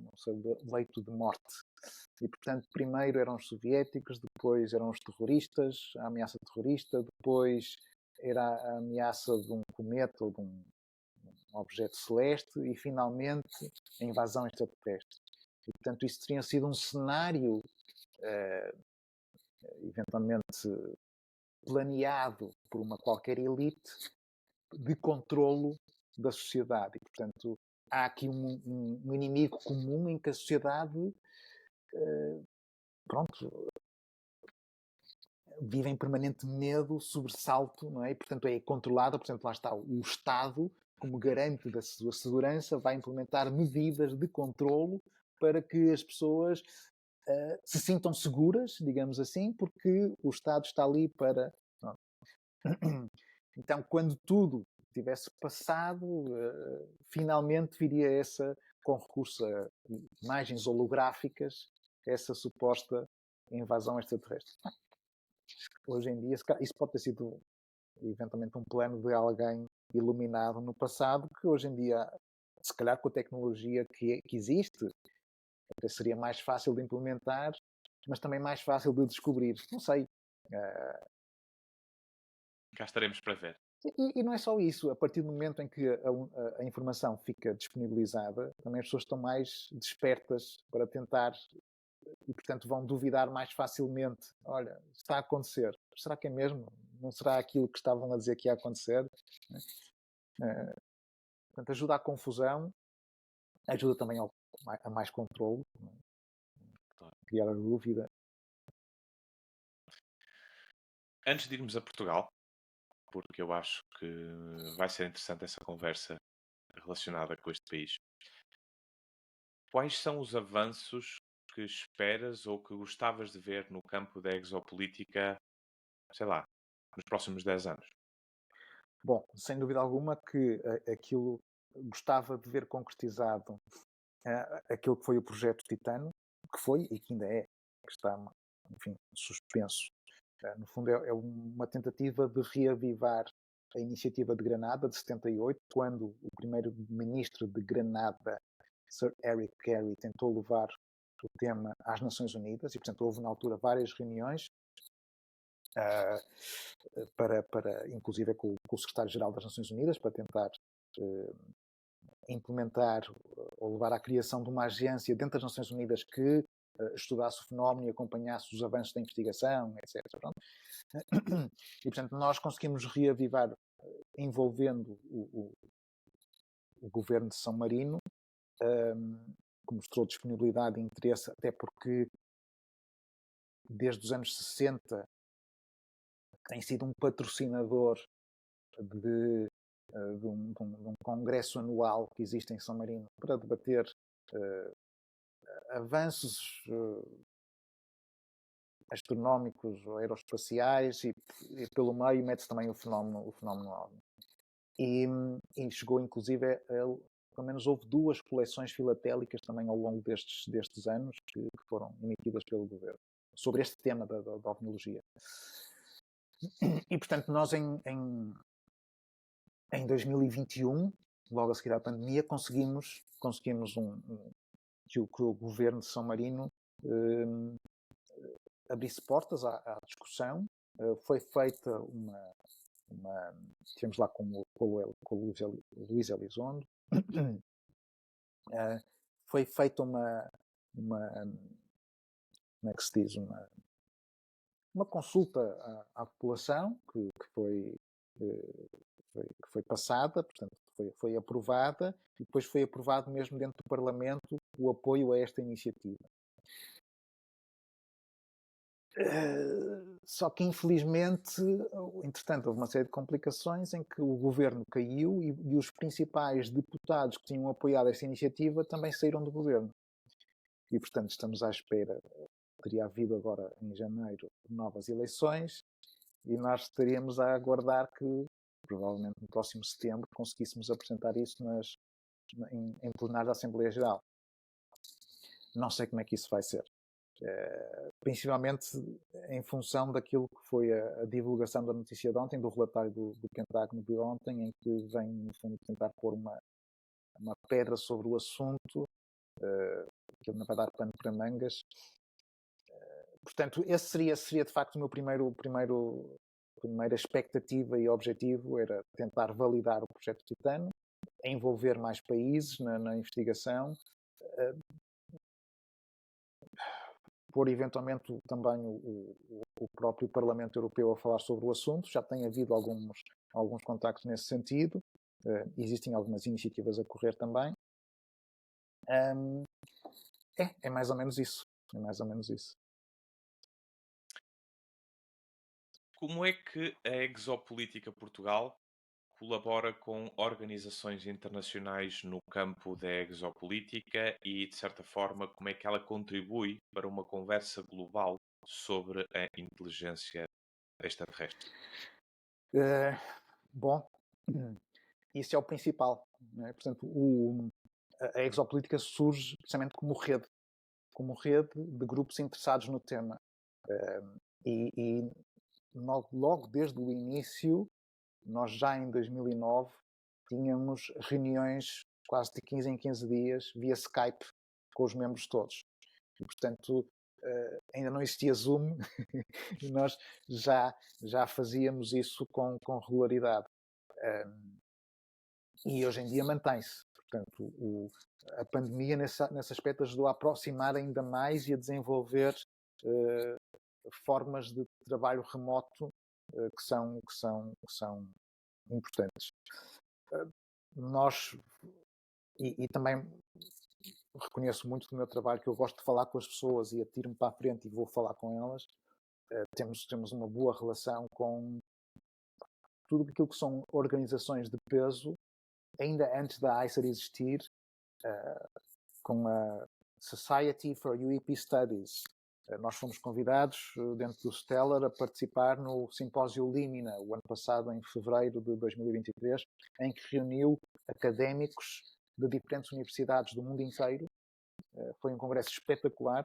leito de morte. E, portanto, primeiro eram os soviéticos, depois eram os terroristas, a ameaça terrorista, depois era a ameaça de um cometa ou de um objeto celeste e, finalmente, a invasão extraterrestre. E, portanto, isso teria sido um cenário eventualmente planeado por uma qualquer elite de controlo da sociedade. E, portanto, há aqui um inimigo comum em que a sociedade vive em permanente medo, sobressalto, não é? E, portanto, é controlada. Portanto, lá está o Estado, como garante da sua segurança, vai implementar medidas de controlo para que as pessoas se sintam seguras, digamos assim, porque o Estado está ali para... Então, quando tudo tivesse passado, finalmente viria essa com recurso a imagens holográficas essa suposta invasão extraterrestre. Hoje em dia, isso pode ter sido eventualmente um plano de alguém iluminado no passado, que hoje em dia, se calhar com a tecnologia que existe, até seria mais fácil de implementar, mas também mais fácil de descobrir. Não sei. Cá estaremos para ver. E não é só isso. A partir do momento em que a informação fica disponibilizada, também as pessoas estão mais despertas para tentar e, portanto, vão duvidar mais facilmente. Olha, está a acontecer. Será que é mesmo? Não será aquilo que estavam a dizer que ia acontecer? Portanto, ajuda à confusão, ajuda também a mais controle, criar a dúvida. Antes de irmos a Portugal, porque eu acho que vai ser interessante essa conversa relacionada com este país, quais são os avanços que esperas ou que gostavas de ver no campo da exopolítica, sei lá, nos próximos 10 anos? Bom, sem dúvida alguma que aquilo gostava de ver concretizado aquilo que foi o projeto Titano, que foi e que ainda é, que está, enfim, suspenso. No fundo, é uma tentativa de reavivar a iniciativa de Granada de 78, quando o primeiro-ministro de Granada, Sir Eric Carey, tentou levar o tema às Nações Unidas e, portanto, houve na altura várias reuniões inclusive com o secretário-geral das Nações Unidas, para tentar implementar ou levar à criação de uma agência dentro das Nações Unidas que estudasse o fenómeno e acompanhasse os avanços da investigação, etc. E, portanto, nós conseguimos reavivar envolvendo o governo de São Marino, que mostrou disponibilidade e interesse, até porque desde os anos 60 tem sido um patrocinador de um congresso anual que existe em São Marino para debater avanços astronómicos ou aeroespaciais e pelo meio mete-se também o fenómeno OVNI. E chegou inclusive pelo menos houve 2 coleções filatélicas também ao longo destes anos que foram emitidas pelo governo sobre este tema da ovniologia. E portanto nós em 2021, logo a seguir à pandemia, conseguimos que o governo de São Marino abrisse portas à discussão. Foi feita estivemos lá com o Luís Elizondo, foi feita como é que se diz, uma consulta à população que foi passada, portanto foi aprovada e depois foi aprovado mesmo dentro do Parlamento o apoio a esta iniciativa. Só que infelizmente, entretanto, houve uma série de complicações em que o governo caiu e os principais deputados que tinham apoiado esta iniciativa também saíram do governo. E portanto estamos à espera, teria havido agora em janeiro novas eleições e nós estaríamos a aguardar que provavelmente no próximo setembro conseguíssemos apresentar isso em plenário da Assembleia Geral. Não sei como é que isso vai ser. Principalmente em função daquilo que foi a divulgação da notícia de ontem, do relatório do Pentágono de ontem, em que vem, no fundo, tentar pôr uma pedra sobre o assunto, que não vai dar pano para mangas. Portanto, esse seria de facto o meu primeira expectativa e objetivo, era tentar validar o projeto Titano, envolver mais países na investigação, pôr eventualmente também o próprio Parlamento Europeu a falar sobre o assunto. Já tem havido alguns contactos nesse sentido, existem algumas iniciativas a correr também. É mais ou menos isso. É mais ou menos isso. Como é que a Exopolítica Portugal colabora com organizações internacionais no campo da exopolítica e, de certa forma, como é que ela contribui para uma conversa global sobre a inteligência extraterrestre? Bom, isso é o principal. Não é? Portanto, a exopolítica surge precisamente como rede de grupos interessados no tema. E logo desde o início, nós já em 2009 tínhamos reuniões quase de 15 em 15 dias via Skype com os membros todos. E, portanto, ainda não existia Zoom e nós já fazíamos isso com regularidade. E hoje em dia mantém-se. Portanto, a pandemia nesse aspecto ajudou a aproximar ainda mais e a desenvolver formas de trabalho remoto que são importantes. Nós, e também reconheço muito do meu trabalho que eu gosto de falar com as pessoas e atiro-me para a frente e vou falar com elas. Temos uma boa relação com tudo aquilo que são organizações de peso, ainda antes da ICER existir, com a Society for UEP Studies. Nós fomos convidados, dentro do Stellar, a participar no simpósio Limina, o ano passado, em fevereiro de 2023, em que reuniu académicos de diferentes universidades do mundo inteiro. Foi um congresso espetacular,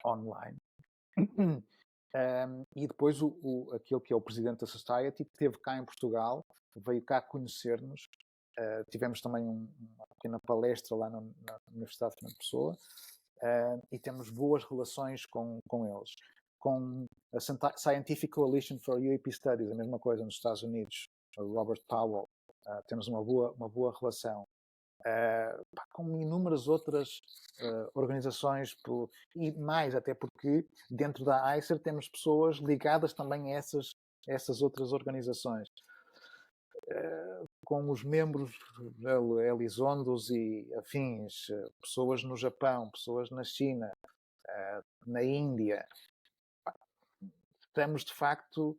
online. E depois aquele que é o presidente da Society esteve cá em Portugal, veio cá conhecer-nos. Tivemos também uma pequena palestra lá na Universidade de Fernando Pessoa. E temos boas relações com eles. Com a Scientific Coalition for UAP Studies, a mesma coisa nos Estados Unidos, o Robert Powell, temos uma boa relação. Com inúmeras outras organizações, e mais, até porque dentro da ICER temos pessoas ligadas também a essas outras organizações. Com os membros Elizondos e afins, pessoas no Japão, pessoas na China, na Índia. Estamos, de facto,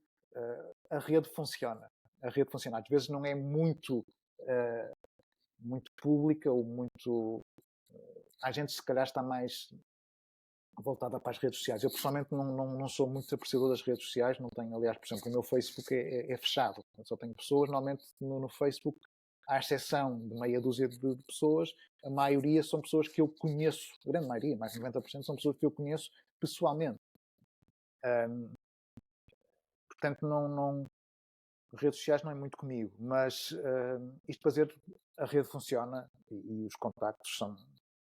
a rede funciona. A rede funciona. Às vezes não é muito pública ou muito... A gente, se calhar, está mais voltada para as redes sociais. Eu, pessoalmente, não sou muito apreciador das redes sociais. Não tenho, aliás, por exemplo, o meu Facebook é fechado. Eu só tenho pessoas, normalmente, no Facebook, à exceção de meia dúzia de pessoas, a maioria são pessoas que eu conheço, a grande maioria, mais de 90%, são pessoas que eu conheço pessoalmente. Portanto, redes sociais não é muito comigo, mas isto fazer a rede funciona e os contactos são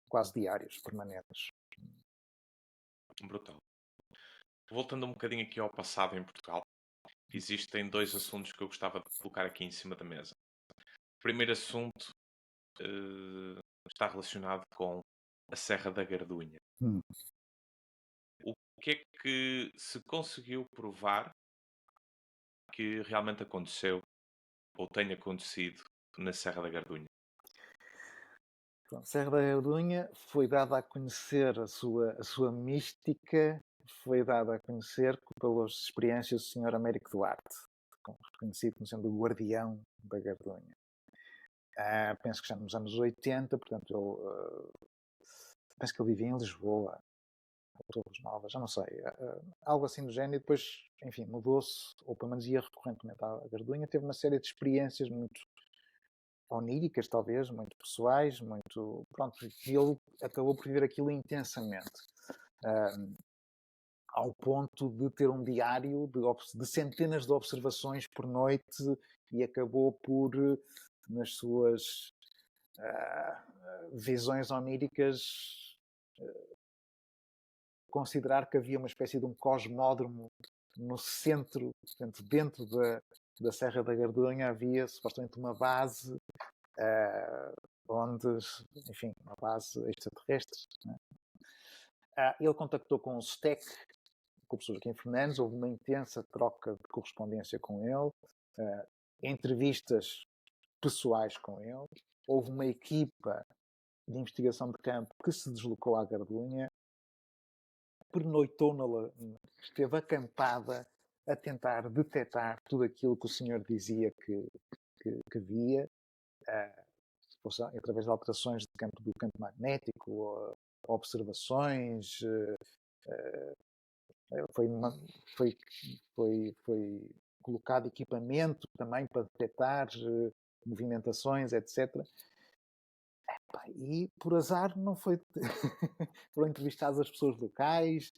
quase diários, permanentes. Brutal. Voltando um bocadinho aqui ao passado em Portugal, existem dois assuntos que eu gostava de colocar aqui em cima da mesa. O primeiro assunto está relacionado com a Serra da Gardunha. O que é que se conseguiu provar que realmente aconteceu ou tenha acontecido na Serra da Gardunha? A Serra da Gardunha foi dada a conhecer a sua mística, foi dada a conhecer pelas experiências do Sr. Américo Duarte, reconhecido como sendo o guardião da Gardunha. Penso que já nos anos 80, portanto, penso que ele vivia em Lisboa, Torres Novas, já não sei, algo assim do género, e depois, enfim, mudou-se, ou pelo menos ia recorrentemente à Gardunha. Teve uma série de experiências muito oníricas, talvez, muito pessoais, muito... Pronto, e ele acabou por viver aquilo intensamente. Ao ponto de ter um diário de centenas de observações por noite, e acabou por, nas suas visões oníricas, considerar que havia uma espécie de um cosmódromo no centro, portanto, dentro da Serra da Gardunha havia supostamente uma base onde, enfim, uma base extraterrestre. Né? Ele contactou com o STEC, com o professor Joaquim Fernandes, houve uma intensa troca de correspondência com ele, entrevistas pessoais com ele, houve uma equipa de investigação de campo que se deslocou à Gardunha, pernoitou esteve acampada a tentar detectar tudo aquilo que o senhor dizia que via, fosse através de alterações do campo magnético, observações, foi colocado equipamento também para detectar movimentações, etc. E por azar não foi. Foram entrevistadas as pessoas locais,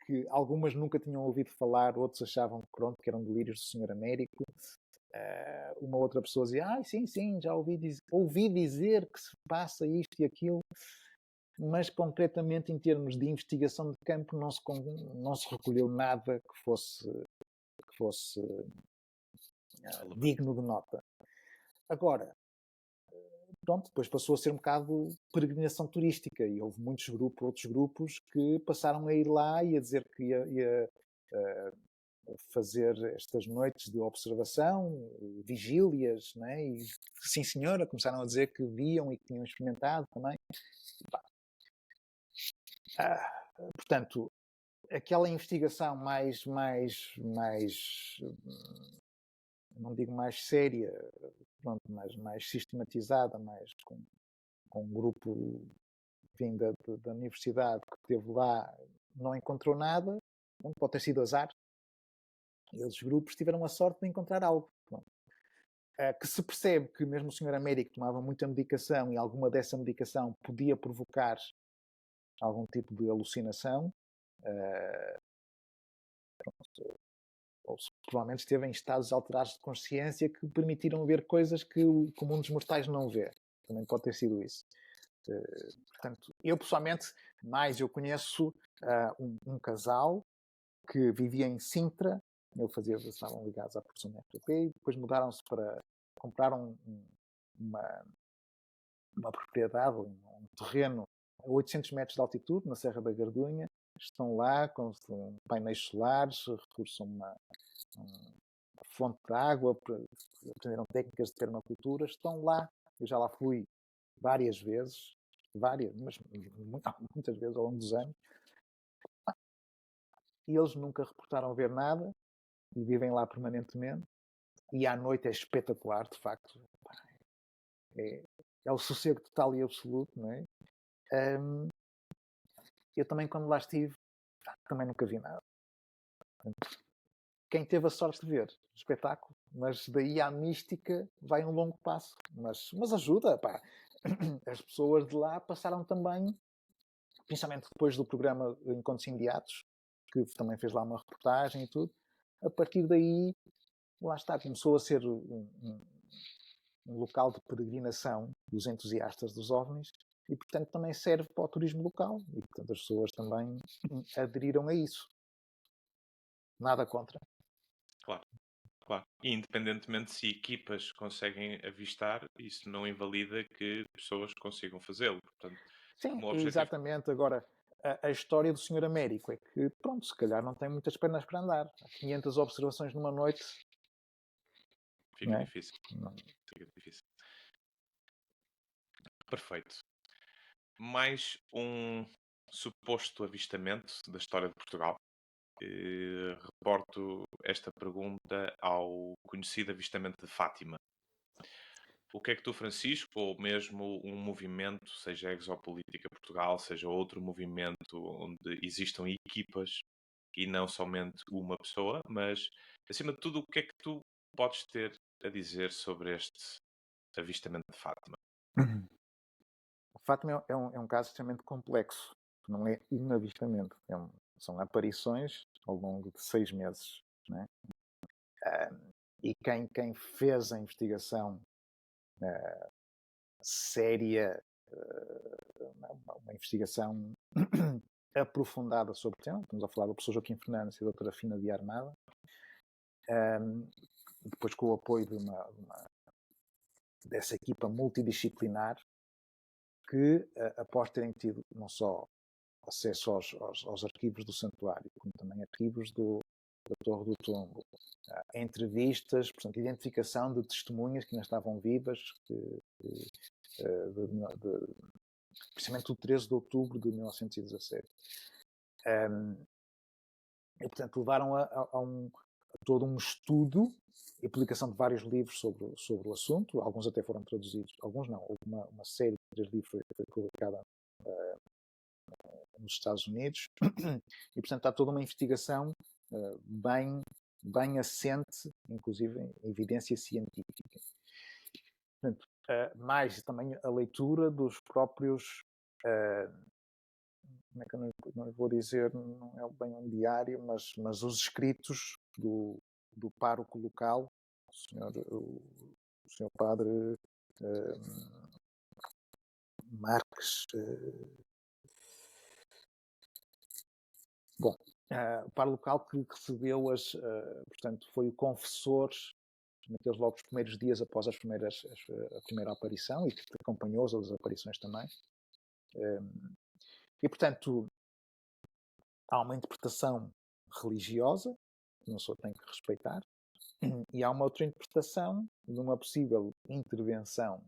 que algumas nunca tinham ouvido falar, outros achavam pronto, que eram delírios do Senhor Américo. Uma outra pessoa dizia, sim, já ouvi dizer que se passa isto e aquilo, mas concretamente em termos de investigação de campo não se recolheu nada que fosse digno de nota. Agora, pronto, depois passou a ser um bocado peregrinação turística e houve outros grupos que passaram a ir lá e a dizer que ia fazer estas noites de observação, vigílias, né? E sim senhora, começaram a dizer que viam e que tinham experimentado também. Portanto, aquela investigação mais não digo mais séria, pronto, mais sistematizada, mais com um grupo enfim, da universidade que esteve lá, não encontrou nada, não pode ter sido azar. E esses grupos tiveram a sorte de encontrar algo. Que se percebe que mesmo o Senhor Américo tomava muita medicação e alguma dessa medicação podia provocar algum tipo de alucinação, ou provavelmente esteve em estados alterados de consciência que permitiram ver coisas que o comum dos mortais não vê. Também pode ter sido isso. Portanto, eu pessoalmente, eu conheço um casal que vivia em Sintra, estavam ligados à produção da RTP e depois mudaram-se para comprar uma propriedade, um terreno a 800 metros de altitude, na Serra da Gardunha. Estão lá com painéis solares, recurso a uma fonte de água, aprenderam técnicas de permacultura. Estão lá, eu já lá fui várias vezes, mas muitas vezes ao longo dos anos, e eles nunca reportaram ver nada e vivem lá permanentemente. E à noite é espetacular, de facto. É o sossego total e absoluto, não é? Eu também, quando lá estive, também nunca vi nada. Quem teve a sorte de ver, espetáculo, mas daí à mística vai um longo passo. Mas ajuda, pá. As pessoas de lá passaram também, principalmente depois do programa Encontros Imediatos, que também fez lá uma reportagem e tudo. A partir daí, lá está, começou a ser um local de peregrinação dos entusiastas dos OVNIs e, portanto, também serve para o turismo local. E, portanto, as pessoas também aderiram a isso. Nada contra. Claro. E independentemente se equipas conseguem avistar, isso não invalida que pessoas consigam fazê-lo. Portanto, sim, como objetivo... exatamente. Agora, a história do Senhor Américo é que, pronto, se calhar não tem muitas pernas para andar. Há 500 observações numa noite. Fica É? difícil. Fica difícil. Perfeito. Mais um suposto avistamento da história de Portugal. Reporto esta pergunta ao conhecido avistamento de Fátima. O que é que tu, Francisco, ou mesmo um movimento, seja a Exopolítica Portugal, seja outro movimento onde existam equipas e não somente uma pessoa, mas, acima de tudo, o que é que tu podes ter a dizer sobre este avistamento de Fátima? O Fátima é um caso extremamente complexo. Não é um avistamento. São aparições ao longo de 6 meses. Né? E quem fez a investigação séria, uma investigação aprofundada sobre o tema, estamos a falar do professor Joaquim Fernandes e da doutora Fina de Armada, depois com o apoio dessa equipa multidisciplinar que, após terem tido não só acesso aos arquivos do santuário, como também arquivos da Torre do Tombo, entrevistas, portanto, identificação de testemunhas que ainda estavam vivas, precisamente do 13 de outubro de 1917. E, portanto, levaram a todo um estudo e publicação de vários livros sobre o assunto. Alguns até foram traduzidos, alguns não. Houve uma série de 3 livros foi publicada nos Estados Unidos. E, portanto, há toda uma investigação bem assente, inclusive em evidência científica. Portanto, mais também a leitura dos próprios, como é que eu não vou dizer, não é bem um diário, mas os escritos do pároco local, o senhor padre Marques. Bom, o padre local que recebeu portanto, foi o confessor naqueles logo os primeiros dias após a primeira aparição e que acompanhou as outras aparições também. E, portanto, há uma interpretação religiosa, que uma pessoa tem que respeitar, e há uma outra interpretação de uma possível intervenção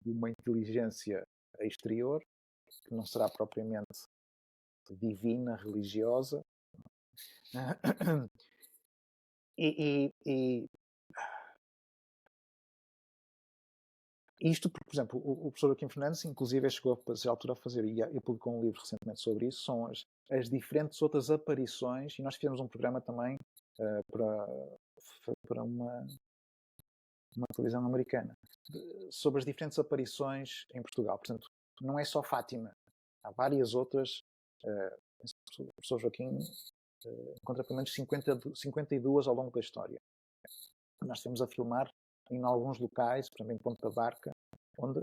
de uma inteligência exterior, que não será propriamente divina, religiosa. E isto, por exemplo, o professor Joaquim Fernandes, inclusive, chegou a altura a fazer, e publicou um livro recentemente sobre isso, são as diferentes outras aparições, e nós fizemos um programa também para uma televisão americana, sobre as diferentes aparições em Portugal. Portanto, não é só Fátima, há várias outras. O professor Joaquim encontra pelo menos 52 ao longo da história. Nós temos a filmar em alguns locais, por exemplo, em Ponta da Barca, onde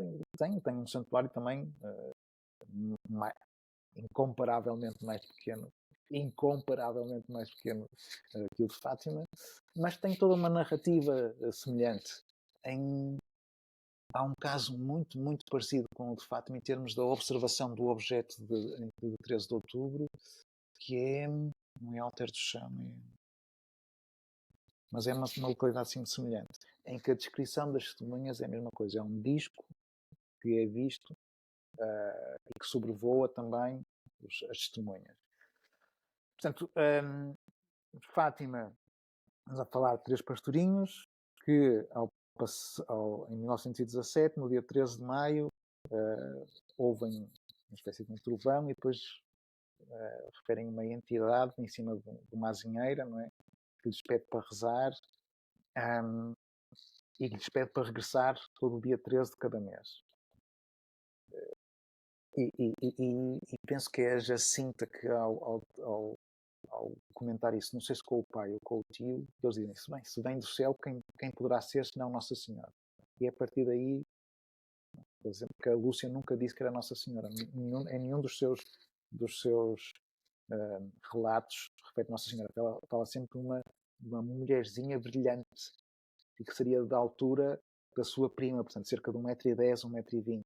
tem um santuário também incomparavelmente mais pequeno que o de Fátima, mas tem toda uma narrativa semelhante. Há um caso muito, muito parecido com o de Fátima em termos da observação do objeto de 13 de outubro, que não é Alter do Chão, mas é uma localidade assim semelhante, em que a descrição das testemunhas é a mesma coisa. É um disco que é visto e que sobrevoa também as testemunhas. Portanto, Fátima, vamos a falar de 3 pastorinhos que, em 1917, no dia 13 de maio, ouvem uma espécie de um trovão e depois referem uma entidade em cima de uma azinheira, não é? Que lhes pede para rezar e que lhes pede para regressar todo o dia 13 de cada mês. E penso que é a Jacinta que, ao comentar isso, não sei se com o pai ou com o tio, eles dizem: se vem do céu, quem poderá ser senão Nossa Senhora? E a partir daí, por exemplo, que a Lúcia nunca disse que era Nossa Senhora. Em nenhum dos seus relatos refere a Nossa Senhora. Ela fala sempre de uma mulherzinha brilhante e que seria da altura da sua prima, portanto, cerca de 1,10 m, 1,20 m,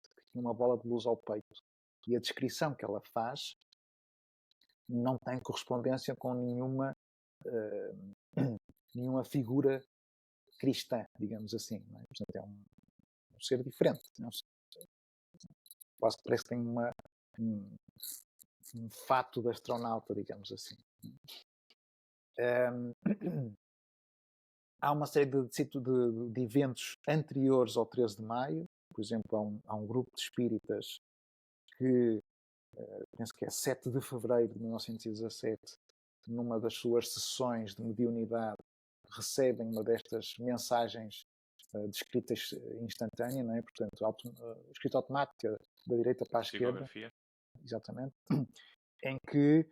que tinha uma bola de luz ao peito. E a descrição que ela faz não tem correspondência com nenhuma figura cristã, digamos assim. Não é? Portanto, é um ser diferente. Quase que parece que tem um fato de astronauta, digamos assim. Há uma série de eventos anteriores ao 13 de maio. Por exemplo, há um grupo de espíritas que, penso que é 7 de fevereiro de 1917, numa das suas sessões de mediunidade, recebem uma destas mensagens de escritas instantânea, não é? Portanto, escrita automática da direita para a esquerda. Exatamente. Em que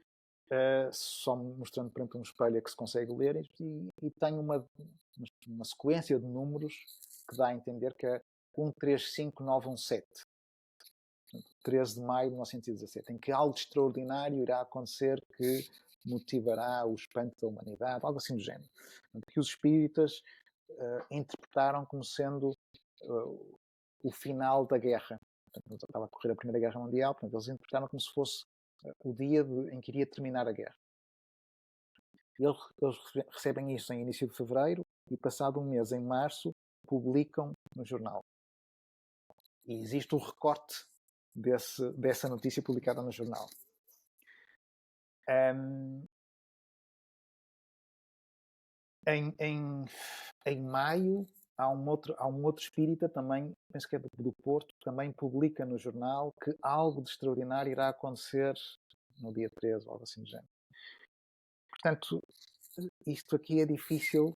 só mostrando perante um espelho é que se consegue ler e tem uma sequência de números que dá a entender que é 135917. 13 de maio de 1917, em que algo de extraordinário irá acontecer que motivará o espanto da humanidade, algo assim do género. Que os espíritas interpretaram como sendo o final da guerra. Portanto, estava a correr a Primeira Guerra Mundial, portanto, eles interpretaram como se fosse o dia em que iria terminar a guerra. Eles recebem isso em início de fevereiro e, passado um mês, em março, publicam no jornal. E existe um recorte dessa notícia publicada no jornal. Em maio, há um outro espírita também, penso que é do Porto, também publica no jornal que algo de extraordinário irá acontecer no dia 13, algo assim do género. Portanto, isto aqui é difícil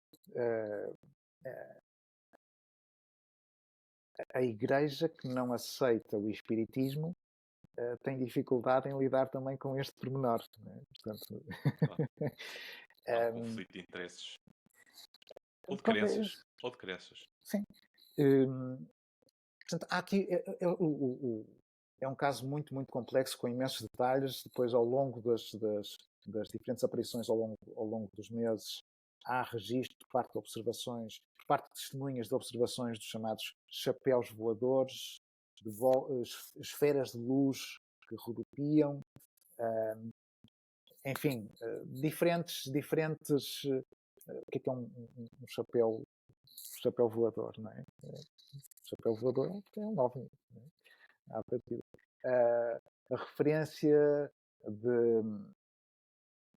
a Igreja que não aceita o espiritismo tem dificuldade em lidar também com este pormenor. Né? Portanto, Claro. Há um conflito de interesses. Ou de pronto, crenças. Ou de crenças. sim. Portanto, há aqui é um caso muito, muito complexo, com imensos detalhes. Depois, ao longo das diferentes aparições, ao longo dos meses, há registro por parte de observações, por parte de testemunhas de observações dos chamados chapéus voadores, esferas de luz que rodopiam, enfim, diferentes. O que é um chapéu voador, não é? Chapéu voador é um OVNI, né? À partida. A referência de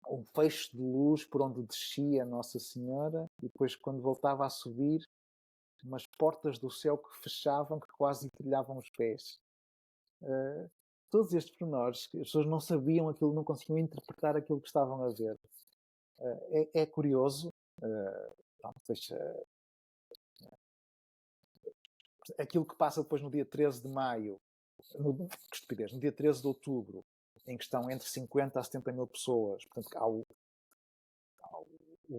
um feixe de luz por onde descia Nossa Senhora e depois, quando voltava a subir, umas portas do céu que fechavam, que quase lhe trilhavam os pés. Todos estes pormenores, as pessoas não sabiam aquilo, não conseguiam interpretar aquilo que estavam a ver. É curioso. Aquilo que passa depois no dia 13 de maio, que estupidez, no dia 13 de outubro, em que estão entre 50 a 70 mil pessoas, portanto, há o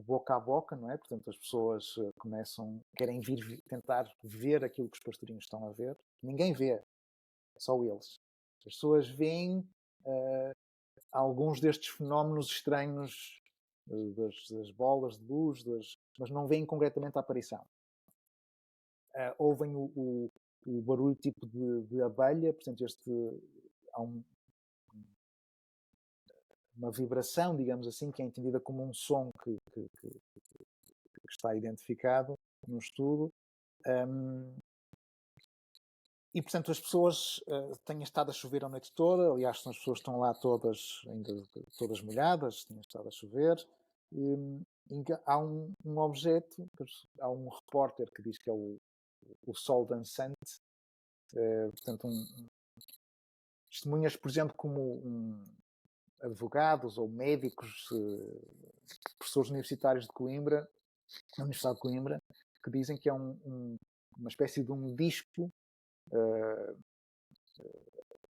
boca a boca, não é? Portanto, as pessoas querem vir tentar ver aquilo que os pastorinhos estão a ver. Ninguém vê, só eles. As pessoas veem alguns destes fenómenos estranhos das bolas de luz, mas não veem concretamente a aparição. Ouvem o barulho tipo de abelha, portanto, há uma vibração, digamos assim, que é entendida como um som que está identificado no estudo. E, portanto, as pessoas têm estado a chover a noite toda. Aliás, as pessoas estão lá ainda todas molhadas, têm estado a chover. Há um objeto, há um repórter que diz que é o sol dançante. Portanto, testemunhas, por exemplo, como advogados ou médicos, professores universitários de Coimbra, na Universidade de Coimbra, que dizem que é uma espécie de um disco,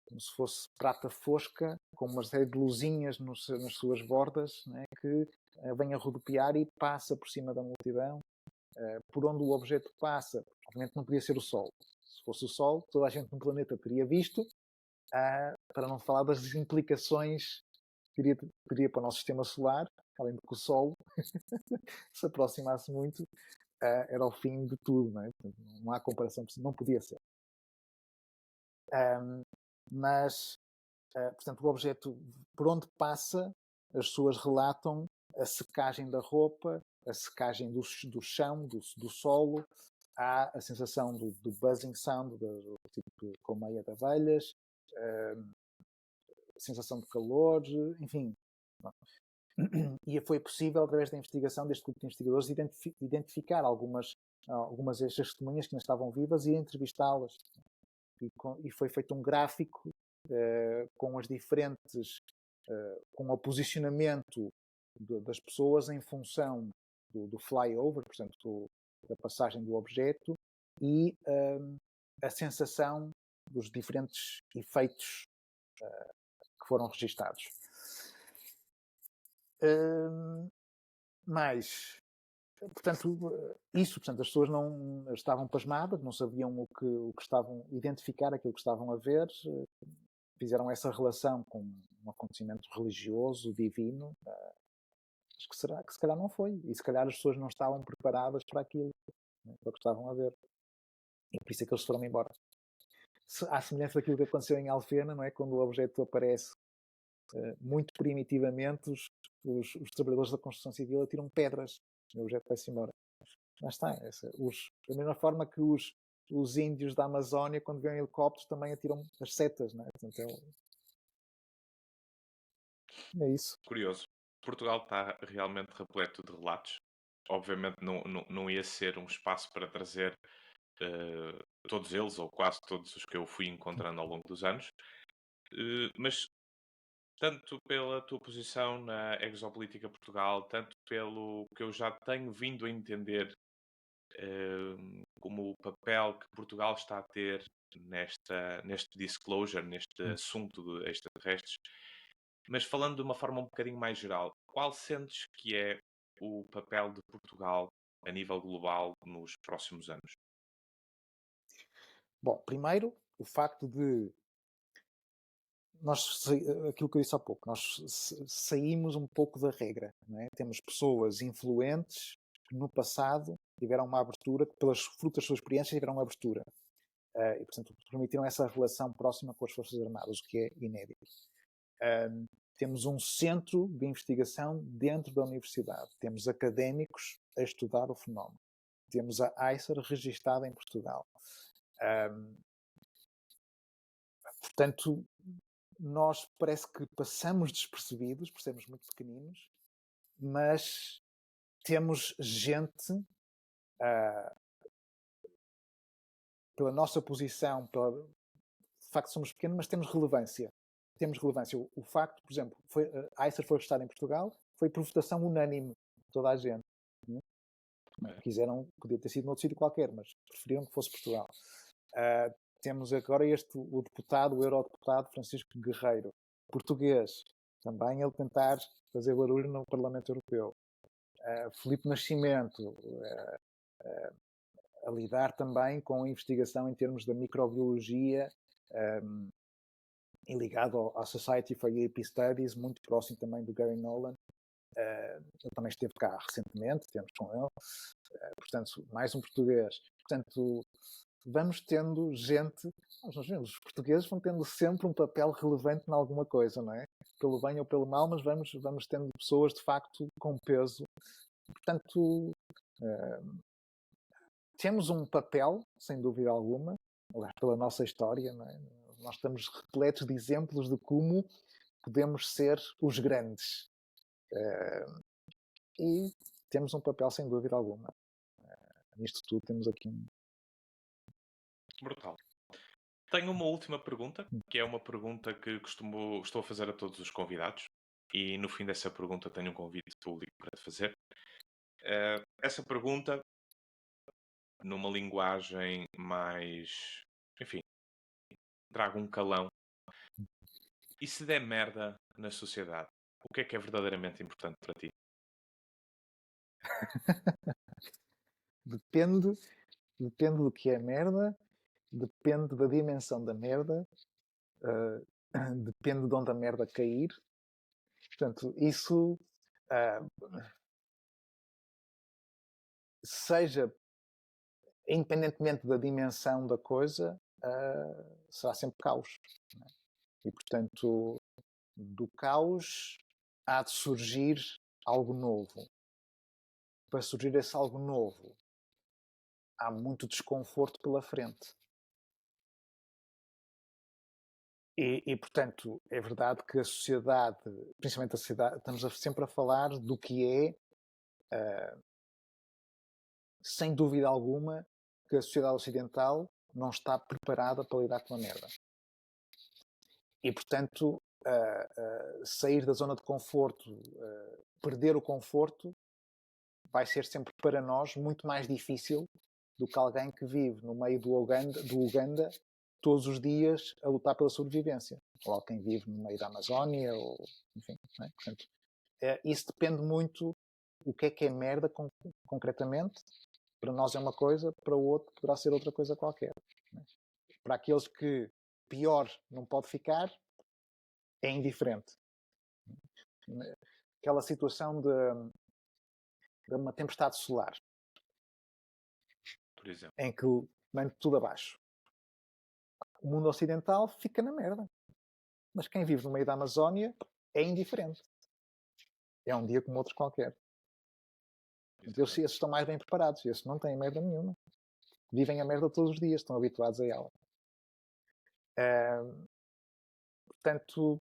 como se fosse prata fosca, com uma série de luzinhas nas suas bordas, né, que vem a rodopiar e passa por cima da multidão. Por onde o objeto passa, obviamente não podia ser o Sol. Se fosse o Sol, toda a gente no planeta teria visto, para não falar das implicações que teria para o nosso sistema solar, além de que o Sol se aproximasse muito, era o fim de tudo, não é? Portanto, não há comparação, não podia ser. Mas, portanto, o objeto, por onde passa, as pessoas relatam a secagem da roupa, a secagem do chão, do solo, há a sensação do buzzing sound, do tipo de colmeia de abelhas, a sensação de calor, enfim. E foi possível, através da investigação deste grupo de investigadores, identificar algumas destas testemunhas que ainda estavam vivas e entrevistá-las. E foi feito um gráfico com as diferentes, com o posicionamento das pessoas em função do flyover, portanto, da passagem do objeto, e a sensação dos diferentes efeitos que foram registados. Mas, portanto, portanto, as pessoas não estavam pasmadas, não sabiam o que estavam a identificar, aquilo que estavam a ver, fizeram essa relação com um acontecimento religioso, divino, que se calhar não foi, e se calhar as pessoas não estavam preparadas para aquilo, né, para o que estavam a ver, e por isso é que eles foram embora. À semelhança daquilo que aconteceu em Alfena, não é? Quando o objeto aparece muito primitivamente, os trabalhadores da construção civil atiram pedras e o objeto vai-se embora. Lá está. Da mesma forma que os índios da Amazónia, quando vêm helicópteros, também atiram as setas. Não é? Portanto, é isso. Curioso. Portugal está realmente repleto de relatos. Obviamente não ia ser um espaço para trazer todos eles, ou quase todos os que eu fui encontrando ao longo dos anos. Mas tanto pela tua posição na Exopolítica Portugal, tanto pelo que eu já tenho vindo a entender como o papel que Portugal está a ter neste disclosure, neste Hum. assunto de extraterrestres. Mas falando de uma forma um bocadinho mais geral, qual sentes que é o papel de Portugal a nível global nos próximos anos? Bom, primeiro, o facto de aquilo que eu disse há pouco, nós saímos um pouco da regra, não é? Temos pessoas influentes que no passado tiveram uma abertura, que pelas frutas das suas experiências tiveram uma abertura. E, portanto, permitiram essa relação próxima com as Forças Armadas, o que é inédito. Temos um centro de investigação dentro da universidade. Temos académicos a estudar o fenómeno. Temos a ICER registada em Portugal. Portanto, nós parece que passamos despercebidos, por sermos muito pequeninos, mas temos gente, pela nossa posição, pelo facto de somos pequenos, mas temos relevância. Temos relevância. O facto, por exemplo, a ICER foi registrada em Portugal, foi por votação unânime de toda a gente. Okay. Quiseram, podia ter sido noutro sítio qualquer, mas preferiam que fosse Portugal. Temos agora o deputado, o eurodeputado Francisco Guerreiro, português, também ele tentar fazer barulho no Parlamento Europeu. Filipe Nascimento, a lidar também com a investigação em termos da microbiologia e ligado à Society for European Studies, muito próximo também do Gary Nolan. Ele também esteve cá recentemente, temos com ele. Portanto, mais um português. Portanto, vamos tendo gente, os portugueses vão tendo sempre um papel relevante em alguma coisa, não é? Pelo bem ou pelo mal, mas vamos tendo pessoas de facto com peso. Portanto, temos um papel, sem dúvida alguma, pela nossa história, não é? Nós estamos repletos de exemplos de como podemos ser os grandes. E temos um papel, sem dúvida alguma. Nisto tudo temos aqui um... Brutal. Tenho uma última pergunta, que é uma pergunta que estou a fazer a todos os convidados. E no fim dessa pergunta tenho um convite público para te fazer. Essa pergunta, numa linguagem mais, enfim, traga um calão. E se der merda na sociedade, o que é verdadeiramente importante para ti? Depende do que é merda, depende da dimensão da merda, depende de onde a merda cair. Portanto, isso, seja independentemente da dimensão da coisa, será sempre caos. Né? E, portanto, do caos há de surgir algo novo. Para surgir esse algo novo, há muito desconforto pela frente. E, portanto, é verdade que a sociedade, principalmente a sociedade, estamos sempre a falar do que é, sem dúvida alguma, que a sociedade ocidental não está preparada para lidar com a merda. E, portanto, sair da zona de conforto, perder o conforto, vai ser sempre para nós muito mais difícil do que alguém que vive no meio do Uganda todos os dias a lutar pela sobrevivência. Ou alguém que vive no meio da Amazónia, ou enfim. Não é? Portanto, isso depende muito do que é merda concretamente. Para nós é uma coisa, para o outro poderá ser outra coisa qualquer. Né? Para aqueles que pior não pode ficar, é indiferente. Aquela situação de uma tempestade solar, Por exemplo. em que manda tudo abaixo. O mundo ocidental fica na merda. Mas quem vive no meio da Amazónia é indiferente. É um dia como outros qualquer. Esses estão mais bem preparados. Esses não têm merda nenhuma. Vivem a merda todos os dias. Estão habituados a ela. Portanto,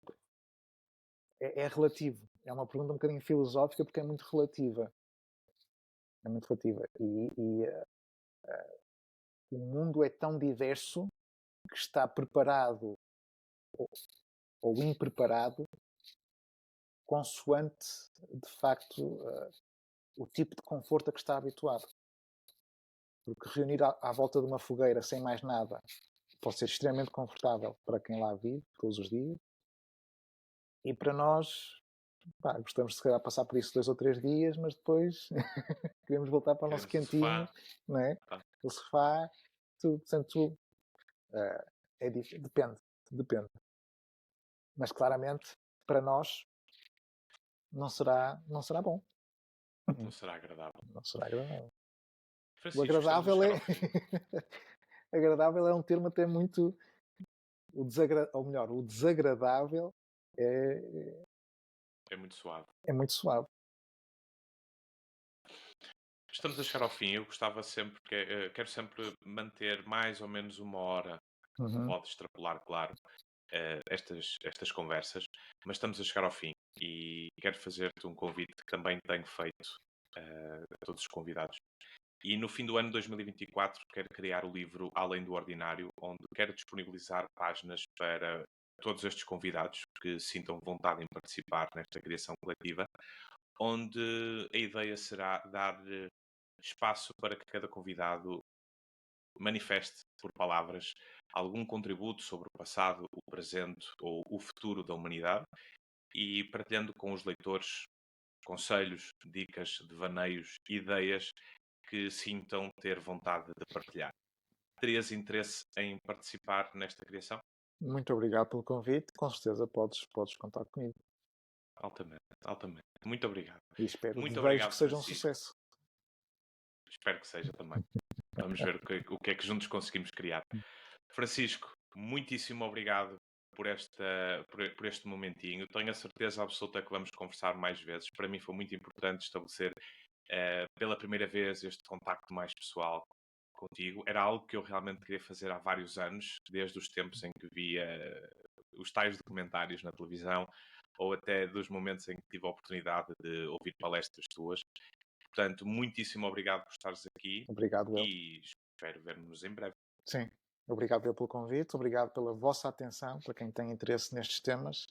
é relativo. É uma pergunta um bocadinho filosófica porque é muito relativa. É muito relativa. O mundo é tão diverso que está preparado ou impreparado consoante, de facto, o tipo de conforto a que está habituado. Porque reunir à volta de uma fogueira sem mais nada pode ser extremamente confortável para quem lá vive todos os dias. E para nós, pá, gostamos de se calhar passar por isso 2 ou 3 dias, mas depois queremos voltar para o nosso Queremos o cantinho, sofá. não é? Ah, O sofá, tudo, portanto, depende. Mas claramente, para nós, não será bom. não será agradável. Não será agradável. O Francisco, estamos a agradável chegar é. ao fim. Agradável é um termo até muito. Ou melhor, o desagradável é, É muito suave. é muito suave. Estamos a chegar ao fim. Eu gostava sempre, quero sempre manter mais ou menos uma hora. Uhum. Pode extrapolar, claro, estas conversas, mas estamos a chegar ao fim e quero fazer-te um convite que também tenho feito a todos os convidados. E no fim do ano de 2024 quero criar o livro Além do Ordinário, onde quero disponibilizar páginas para todos estes convidados que sintam vontade em participar nesta criação coletiva, onde a ideia será dar espaço para que cada convidado manifeste por palavras algum contributo sobre o passado, o presente ou o futuro da humanidade e partilhando com os leitores conselhos, dicas, devaneios, ideias que sintam ter vontade de partilhar. Terias interesse em participar nesta criação? Muito obrigado pelo convite. Com certeza podes contar comigo. Altamente, altamente. Muito obrigado. E espero, Muito desejo obrigado, que seja um Francisco. sucesso. Espero que seja também. Vamos ver o que é que juntos conseguimos criar. Francisco, muitíssimo obrigado por este momentinho. Tenho a certeza absoluta que vamos conversar mais vezes. Para mim foi muito importante estabelecer pela primeira vez este contacto mais pessoal contigo. Era algo que eu realmente queria fazer há vários anos, desde os tempos em que via os tais documentários na televisão ou até dos momentos em que tive a oportunidade de ouvir palestras tuas. Portanto, muitíssimo obrigado por estares aqui Obrigado, eu. e espero ver-nos em breve. Sim. Obrigado eu pelo convite. Obrigado pela vossa atenção, para quem tem interesse nestes temas.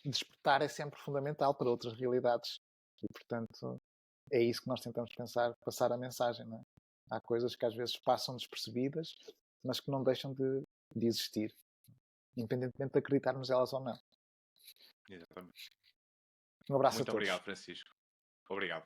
Despertar é sempre fundamental para outras realidades. E, portanto, é isso que nós tentamos pensar, passar a mensagem. Não é? Há coisas que às vezes passam despercebidas, mas que não deixam de existir, independentemente de acreditarmos elas ou não. Exatamente. Um abraço a Muito todos. obrigado, Francisco. Obrigado.